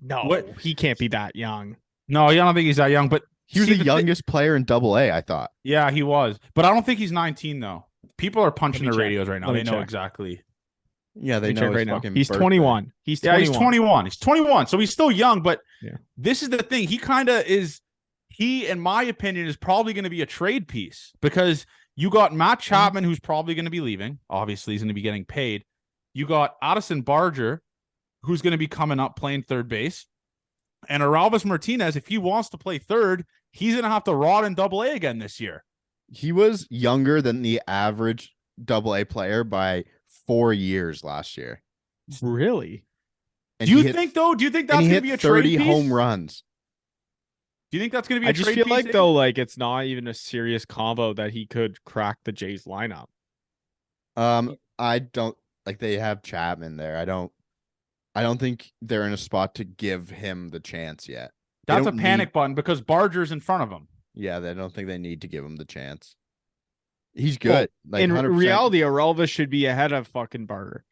No, he can't be that young. No, I don't think he's that young, but He was see, the youngest player in Double-A, I thought. Yeah, he was. But I don't think he's 19 though. People are punching Let me their check. radios right now. Let me They know check. exactly. Yeah, they Let me know check his right now. fucking He's birthday. 21. He's 21. Yeah, he's 21. He's 21. So he's still young, but Yeah. this is the thing. He kind of is. He, in my opinion, is probably going to be a trade piece because you got Matt Chapman, who's probably going to be leaving. Obviously, he's going to be getting paid. You got Addison Barger, who's going to be coming up playing third base. And Orelvis Martinez, if he wants to play third, he's going to have to rot in Double-A again this year. He was younger than the average Double-A player by 4 years last year. Really? And Do he you hit- think, though? Do you think and that's he going to hit be a 30 trade piece? home runs. Do you think that's going to be a I just trade feel piece, like Abe? though, like it's not even a serious combo that he could crack the Jays lineup. I don't like they have Chapman there. I don't think they're in a spot to give him the chance yet. They That's a don't panic need- button because Barger's in front of him. Yeah, they don't think they need to give him the chance. He's good. Like In 100%. reality, Orelvis should be ahead of fucking Barger.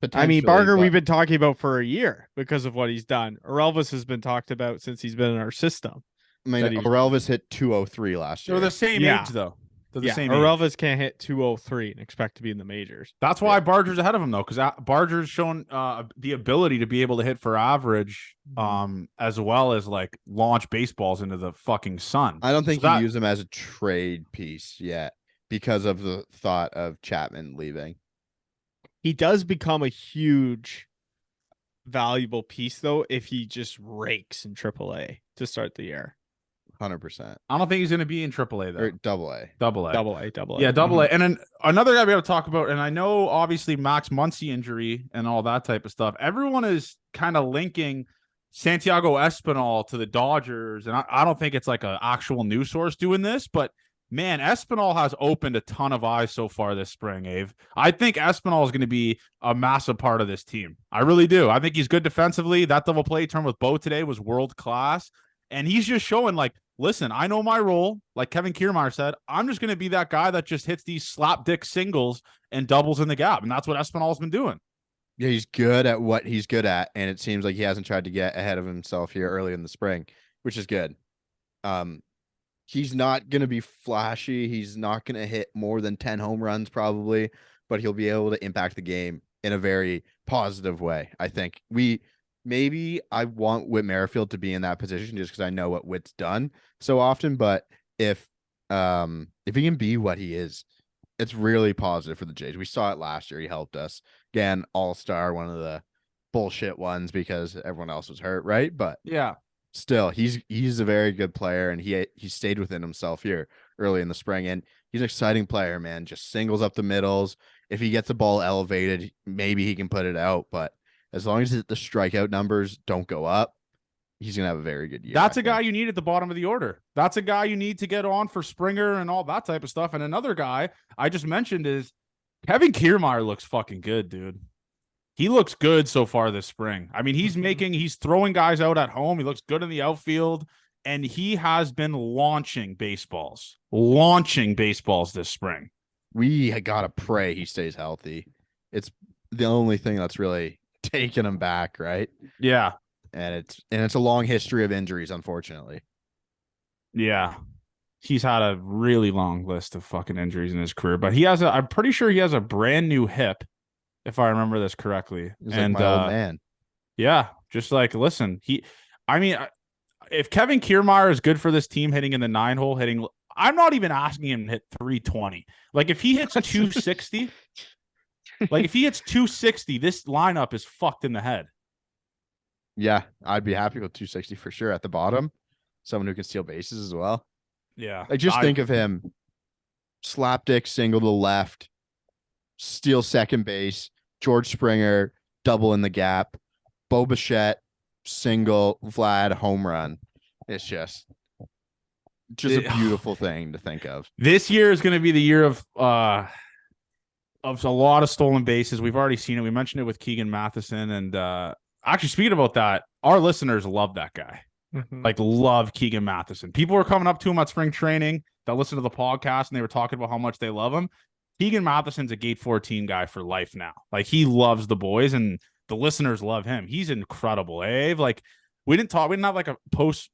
I mean, potentially, Barger, but- we've been talking about for a year because of what he's done. Orelvis has been talked about since he's been in our system. I mean, that he was- Orelvis hit 203 last year. They're the same Yeah. age, though. They're the Yeah, same age. Orelvis can't hit 203 and expect to be in the majors. That's why Barger's ahead of him, though, because Barger's shown the ability to be able to hit for average, as well as like launch baseballs into the fucking sun. I don't think So you that- use him as a trade piece yet because of the thought of Chapman leaving. He does become a huge, valuable piece, though, if he just rakes in AAA to start the year. 100%. I don't think he's going to be in AAA, though. Or Double-A. Double-A. Double A. Yeah, Double-A. And then another guy we have to talk about, and I know, obviously, Max Muncy injury and all that type of stuff. Everyone is kind of linking Santiago Espinal to the Dodgers, and I don't think it's like an actual news source doing this, but man, Espinal has opened a ton of eyes so far this spring, Ave. I think Espinal is going to be a massive part of this team. I really do. I think he's good defensively. That double play turn with Bo today was world class. And he's just showing, like, listen, I know my role. Like Kevin Kiermaier said, I'm just going to be that guy that just hits these slapdick singles and doubles in the gap. And that's what Espinal's been doing. Yeah, he's good at what he's good at, and it seems like he hasn't tried to get ahead of himself here early in the spring, which is good. He's not going to be flashy. He's not going to hit more than 10 home runs probably, but he'll be able to impact the game in a very positive way. I think maybe I want Whit Merrifield to be in that position just because I know what Whit's done so often, but if he can be what he is, it's really positive for the Jays. We saw it last year. He helped us. Again, all-star, one of the bullshit ones because everyone else was hurt, right? But Yeah. still, he's a very good player, and he stayed within himself here early in the spring, and he's an exciting player, man. Just singles up the middles. If he gets the ball elevated, maybe he can put it out, but as long as the strikeout numbers don't go up, he's gonna have a very good year. That's I a guy think. you need at the bottom of the order. That's a guy you need to get on for Springer and all that type of stuff. And another guy I just mentioned is Kevin Kiermaier looks fucking good, dude. He looks good so far this spring. I mean, he's throwing guys out at home. He looks good in the outfield, and he has been launching baseballs this spring. We gotta pray he stays healthy. It's the only thing that's really taking him back, right? Yeah. And it's a long history of injuries, unfortunately. Yeah. He's had a really long list of fucking injuries in his career, but I'm pretty sure he has a brand new hip, if I remember this correctly. He's like my old man. Yeah, just like, listen, if Kevin Kiermaier is good for this team hitting in the 9 hole, I'm not even asking him to hit 320. Like if he hits 260, this lineup is fucked in the head. Yeah, I'd be happy with 260 for sure at the bottom. Someone who can steal bases as well. Yeah. Like just think of him. Slapdick single to the left, steal second base, George Springer, double in the gap, Bichette, single, Vlad, home run. It's just a beautiful thing to think of. This year is going to be the year of a lot of stolen bases. We've already seen it. We mentioned it with Keegan Matheson. And actually, speaking about that, our listeners love that guy. Like, love Keegan Matheson. People were coming up to him at spring training that listened to the podcast, and they were talking about how much they love him. Keegan Matheson's a gate 14 guy for life now. Like, he loves the boys, and the listeners love him. He's incredible, eh? Like, we didn't have like a post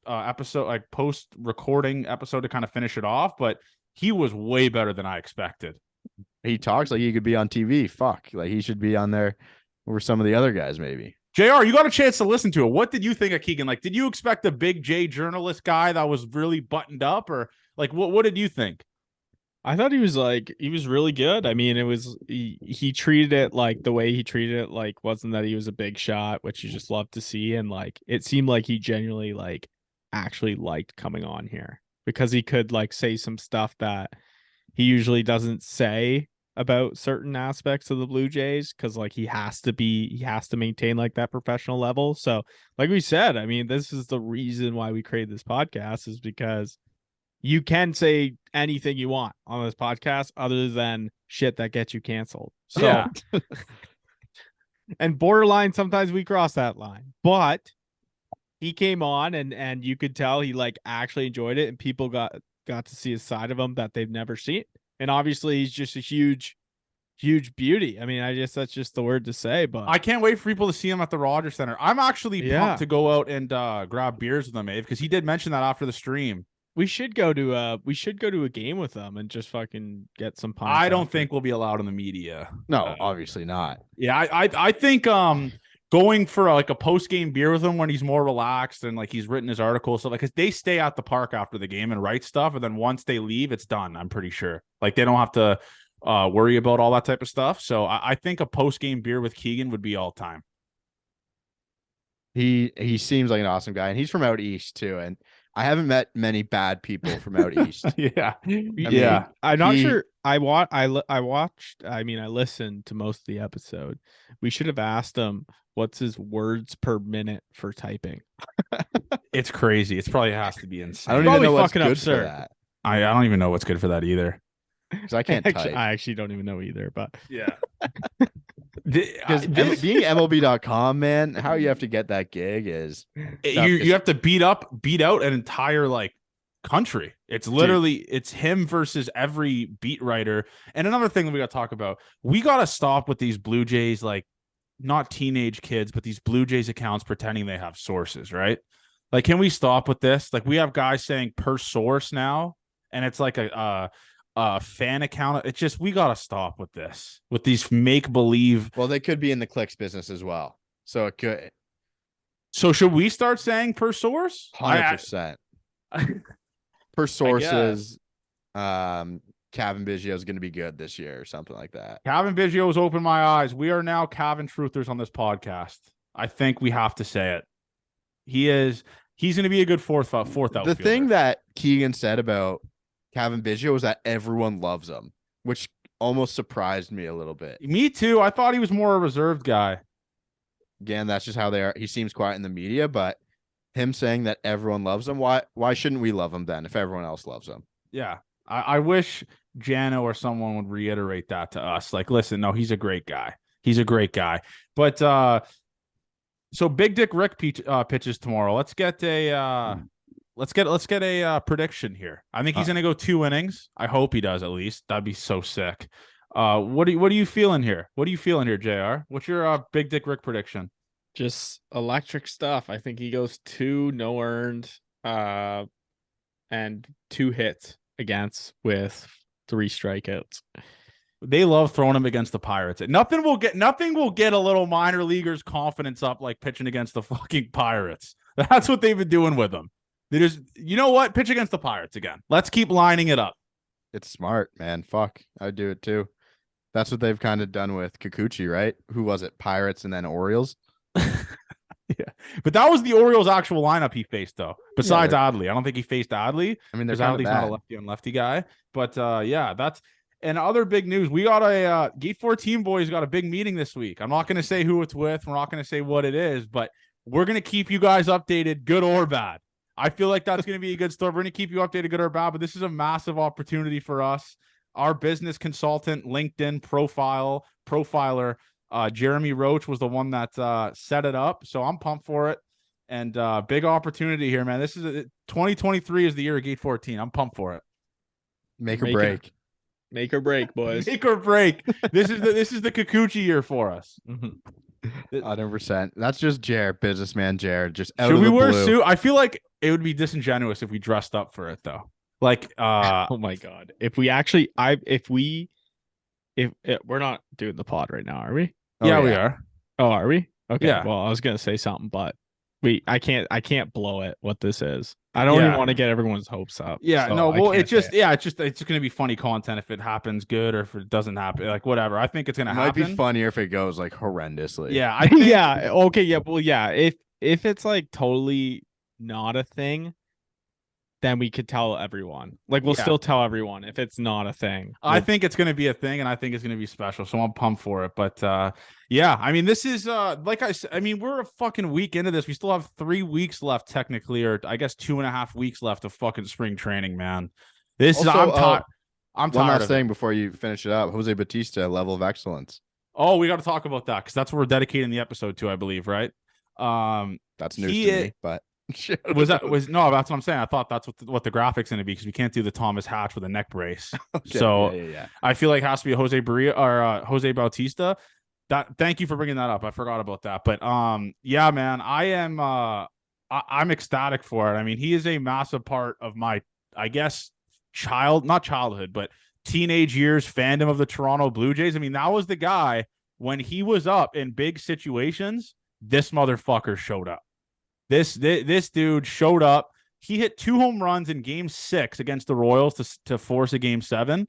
recording episode to kind of finish it off, but he was way better than I expected. He talks like he could be on TV. Fuck, like he should be on there over some of the other guys, maybe. JR, you got a chance to listen to it. What did you think of Keegan? Like, did you expect a big J journalist guy that was really buttoned up, or like what did you think? I thought he was really good. I mean, he treated it like the way he treated it, like wasn't that he was a big shot, which you just love to see. And like, it seemed like he genuinely like actually liked coming on here because he could like say some stuff that he usually doesn't say about certain aspects of the Blue Jays. Cause like he has to maintain like that professional level. So like we said, I mean, this is the reason why we created this podcast, is because you can say anything you want on this podcast other than shit that gets you canceled. So, yeah. And borderline, sometimes we cross that line, but he came on and you could tell he like actually enjoyed it, and people got to see a side of him that they've never seen. And obviously he's just a huge beauty. I mean, that's just the word to say, but I can't wait for people to see him at the Rogers Center. I'm actually pumped to go out and grab beers with him, Abe, because he did mention that after the stream. We should go to a game with them and just fucking get some pints. I don't think we'll be allowed in the media. No, obviously not. Yeah, I think going for like a post game beer with him when he's more relaxed and like he's written his article, so like, cause they stay at the park after the game and write stuff, and then once they leave, it's done. I'm pretty sure like they don't have to worry about all that type of stuff. So I think a post game beer with Keegan would be all time. He seems like an awesome guy, and he's from out east too. And I haven't met many bad people from out east. Yeah. I'm not sure. I listened to most of the episode. We should have asked him what's his words per minute for typing. It's crazy. It's probably has to be insane. I don't even know what's good for that. I don't even know what's good for that either. Because I can't type. I actually don't even know either, but yeah. Because being MLB.com, man, how you have to get that gig is you have to beat out an entire like country. It's literally it's him versus every beat writer. And another thing that we got to talk about, we got to stop with these Blue Jays, like not teenage kids, but these Blue Jays accounts pretending they have sources, right? Like, can we stop with this? Like, we have guys saying per source now, and it's like a fan account. It's just, we got to stop with this, with these make believe. Well, they could be in the clicks business as well. So it could. So should we start saying per source? 100%. Per sources, Kevin Biesier is going to be good this year or something like that. Kevin Biesier has opened my eyes. We are now Kevin truthers on this podcast. I think we have to say it. He's going to be a good fourth outfielder. The thing that Keegan said about Kevin Biesier was that everyone loves him, which almost surprised me a little bit. Me too. I thought he was more a reserved guy. Again, that's just how they are. He seems quiet in the media, but him saying that everyone loves him, why shouldn't we love him then if everyone else loves him? Yeah. I wish Jano or someone would reiterate that to us. Like, listen, no, he's a great guy. He's a great guy. But so Big Dick Rick pitches tomorrow. Let's get a prediction here. I think he's going to go 2 innings. I hope he does at least. That'd be so sick. What are you feeling here? What are you feeling here, JR? What's your Big Dick Rick prediction? Just electric stuff. I think he goes 2 no earned and 2 hits against with 3 strikeouts. They love throwing him against the Pirates. Nothing will get a little minor leaguer's confidence up like pitching against the fucking Pirates. That's what they've been doing with him. You know what? Pitch against the Pirates again. Let's keep lining it up. It's smart, man. Fuck, I'd do it too. That's what they've kind of done with Kikuchi, right? Who was it? Pirates and then Orioles. Yeah, but that was the Orioles' actual lineup he faced, though. Besides they're- Adley, I don't think he faced Adley. I mean, they're Because kind of Adley's not a bad. lefty on lefty guy. But yeah, that's and other big news. We got a Gate 14 boys got a big meeting this week. I'm not going to say who it's with. We're not going to say what it is, but we're going to keep you guys updated, good or bad. I feel like that's going to be a good story. We're going to keep you updated, good or bad. But this is a massive opportunity for us. Our business consultant, LinkedIn profiler. Jeremy Roach was the one that set it up, so I'm pumped for it. And big opportunity here, man. This is 2023 is the year of Gate 14. I'm pumped for it. Make or break. Make or break, boys. Make or break. This is the Kikuchi year for us. 100%. That's just Jared, businessman Jared. Just out Should of we the wear a blue. suit? I feel like it would be disingenuous if we dressed up for it, though. Like, Oh my god! If we actually, if we're not doing the pod right now, are we? Oh, yeah, we are. Oh, are we? Okay. Yeah. Well, I was gonna say something, but I can't blow it. What this is? I don't even Yeah. want to get everyone's hopes up. Yeah, so no, I well, can't it's just, say it. it's going to be funny content if it happens good or if it doesn't happen, like whatever. I think it's going to It might happen. be funnier if it goes like horrendously. Yeah, I think, Yeah. Okay. Yeah. Well, yeah. If it's like totally not a thing, then we could tell everyone. Like we'll Yeah. still tell everyone if it's not a thing. I think it's going to be a thing, and I think it's going to be special. So I'm pumped for it. But yeah, I mean, this is like I said, I mean, we're a fucking week into this. We still have 3 weeks left, technically, or I guess 2.5 weeks left of fucking spring training, man. This is I'm Also, tired. I'm One tired last of thing it. before you finish it up. Jose Bautista, level of excellence. Oh, we got to talk about that because that's what we're dedicating the episode to, I believe, right? That's news He to me, but was no, that's what I'm saying. I thought that's what the graphics going to be because we can't do the Thomas Hatch with a neck brace. Okay, So yeah. I feel like it has to be Jose Barrios or Jose Bautista. Thank you for bringing that up. I forgot about that. But yeah, man, I'm ecstatic for it. I mean, he is a massive part of my, I guess, not childhood, but teenage years fandom of the Toronto Blue Jays. I mean, that was the guy when he was up in big situations. This motherfucker showed up. This dude showed up. He hit 2 home runs in Game 6 against the Royals to force a Game 7.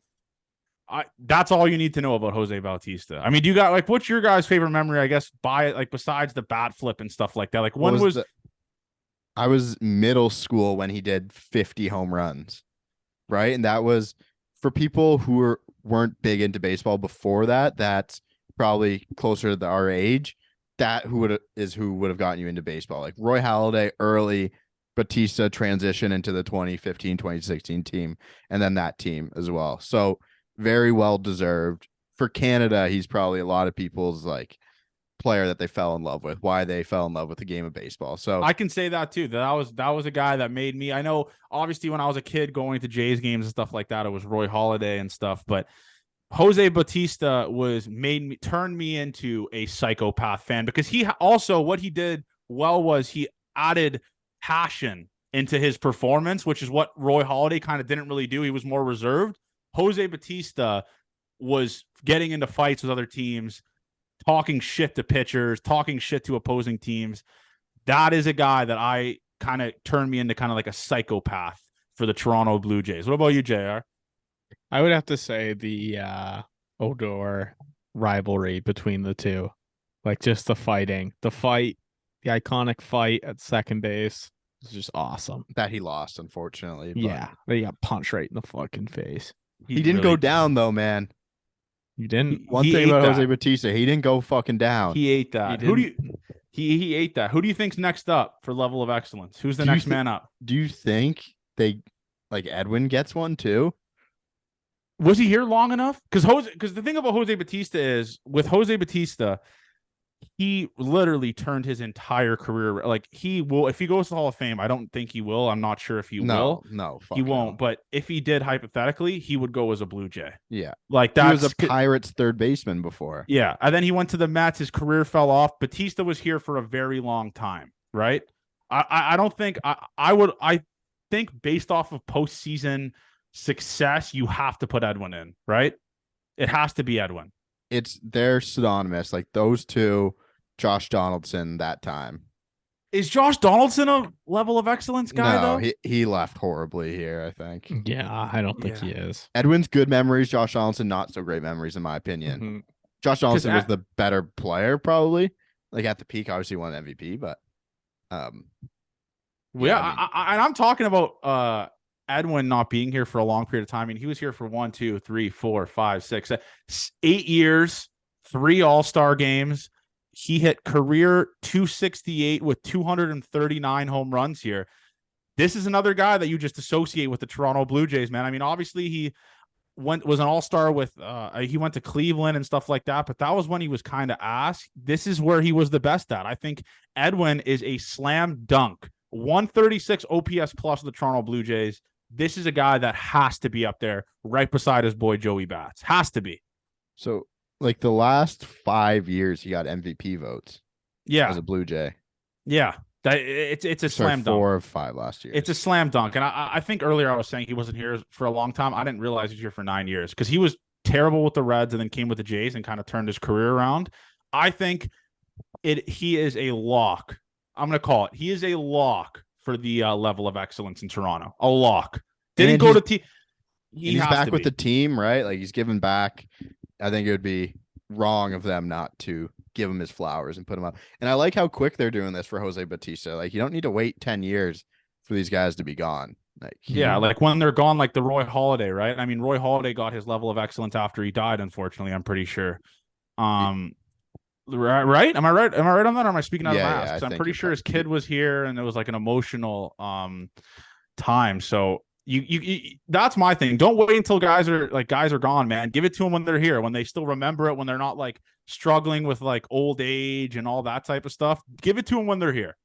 That's all you need to know about Jose Bautista. I mean, do you got like what's your guys' favorite memory? I guess besides the bat flip and stuff like that. Like when was I was middle school when he did 50 home runs, right? And that was for people who weren't big into baseball before that. That's probably closer to our age. That who would have gotten you into baseball. Like Roy Halladay early, Bautista transition into the 2015, 2016 team, and then that team as well. So very well deserved. For Canada, he's probably a lot of people's like player that they fell in love with, why they fell in love with the game of baseball. So I can say that too. That was a guy that made me. I know obviously when I was a kid going to Jays games and stuff like that, it was Roy Halladay and stuff, but Jose Bautista turned me into a psychopath fan because he also what he did well was he added passion into his performance, which is what Roy Halladay kind of didn't really do. He was more reserved. Jose Bautista was getting into fights with other teams, talking shit to pitchers, talking shit to opposing teams. That is a guy that I kind of turned me into kind of like a psychopath for the Toronto Blue Jays. What about you, JR? I would have to say the Odor rivalry between the two. Like just the fighting, the iconic fight at second base is just awesome. that he lost, unfortunately. But Yeah, they got punched right in the fucking face. he didn't go down though, man. You didn't? One He thing ate about that. Jose Bautista, he didn't go fucking down. He ate that. He ate that. Who do you think's next up for level of excellence? Who's the Do you next man up? Do you think they like Edwin gets one too? Was he here long enough? Because the thing about Jose Bautista is with Jose Bautista, he literally turned his entire career. Like he will, if he goes to the Hall of Fame, I don't think he will. I'm not sure if he will. No, He won't. But if he did, hypothetically, he would go as a Blue Jay. Yeah, Like he that's was a Pirates third baseman before. Yeah, and then he went to the Mets. His career fell off. Batista was here for a very long time, right? I don't think I think based off of postseason success, you have to put Edwin in, right? It has to be Edwin. They're synonymous. Like those two, Josh Donaldson that time. Is Josh Donaldson a level of excellence guy No, though? he left horribly here, I think. Yeah, I don't think he is. Edwin's good memories, Josh Donaldson not so great memories in my opinion. Mhm. Josh Donaldson was the better player probably. Like at the peak, obviously won MVP, but I'm talking about Edwin not being here for a long period of time. I mean, he was here for 1, 2, 3, 4, 5, 6, 8 years, 3 All-Star games. He hit career 268 with 239 home runs here. This is another guy that you just associate with the Toronto Blue Jays, man. I mean, obviously he was an all-star with he went to Cleveland and stuff like that, but that was when he was kind of ass. This is where he was the best at. I think Edwin is a slam dunk. 136 OPS plus of the Toronto Blue Jays. This is a guy that has to be up there right beside his boy Joey Bats. Has to be. So like the last 5 years he got MVP votes. Yeah. As a Blue Jay. Yeah. It's a slam dunk. 4 of 5 last year. It's a slam dunk. And I think earlier I was saying he wasn't here for a long time. I didn't realize he was here for 9 years because he was terrible with the Reds and then came with the Jays and kind of turned his career around. I think he is a lock. I'm going to call it. He is a lock for the level of excellence in Toronto. A lock. Didn't go to team. He's back with the team, right? Like he's giving back. I think it would be wrong of them not to give him his flowers and put him up. And I like how quick they're doing this for Jose Bautista. Like you don't need to wait 10 years for these guys to be gone. Like like when they're gone, like the Roy Halladay, right? I mean, Roy Halladay got his level of excellence after he died, unfortunately, I'm pretty sure. Right? Am I right? Am I right on that? Or am I speaking out of my ass? I'm pretty sure his kid was here and it was like an emotional time. So you that's my thing. Don't wait until guys are gone, man. Give it to them when they're here, when they still remember it, when they're not like struggling with like old age and all that type of stuff. Give it to them when they're here.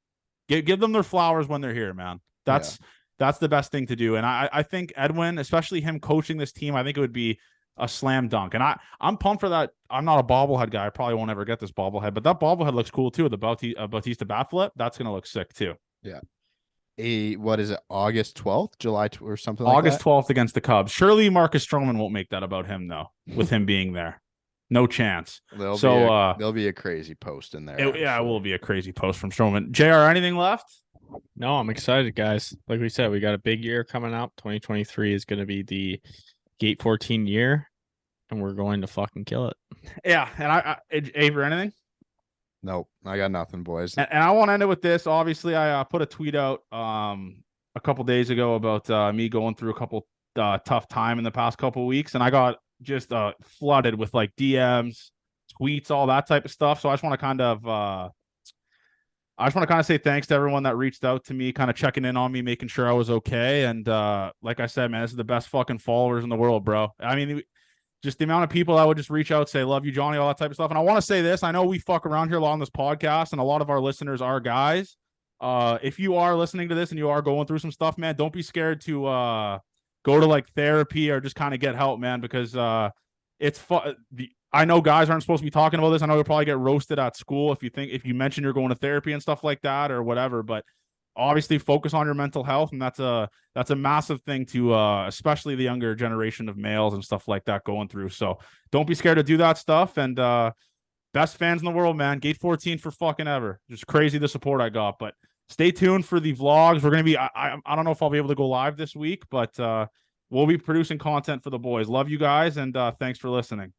Give them their flowers when they're here, man. That's the best thing to do. And I think Edwin, especially him coaching this team, I think it would be a slam dunk. And I'm pumped for that. I'm not a bobblehead guy. I probably won't ever get this bobblehead, but that bobblehead looks cool too. The Bautista bat flip, that's going to look sick too. Yeah. What is it? August 12th, July or something August 12th against the Cubs. Surely Marcus Stroman won't make that about him though, with him being there. No chance. There'll be a crazy post in there. It will be a crazy post from Stroman. JR, anything left? No, I'm excited, guys. Like we said, we got a big year coming up. 2023 is going to be the Gate 14 year, and we're going to fucking kill it. Yeah, and Avery, anything? Nope, I got nothing, boys. And I want to end it with this. Obviously, I put a tweet out a couple days ago about me going through a couple tough time in the past couple weeks, and I got just flooded with like DMs, tweets, all that type of stuff. So I just want to kind of say thanks to everyone that reached out to me, kind of checking in on me, making sure I was okay. And like I said, man, this is the best fucking followers in the world, bro. I mean, just the amount of people that would just reach out, say, love you, Johnny, all that type of stuff. And I want to say this. I know we fuck around here a lot on this podcast, and a lot of our listeners are guys. If you are listening to this and you are going through some stuff, man, don't be scared to go to like therapy or just kind of get help, man, because it's fun. I know guys aren't supposed to be talking about this. I know you'll probably get roasted at school if you mention you're going to therapy and stuff like that or whatever, but obviously focus on your mental health. And that's a massive thing to especially the younger generation of males and stuff like that going through. So don't be scared to do that stuff. And best fans in the world, man. Gate 14 for fucking ever. Just crazy the support I got, but stay tuned for the vlogs. We're going to be, I don't know if I'll be able to go live this week, but we'll be producing content for the boys. Love you guys. And thanks for listening.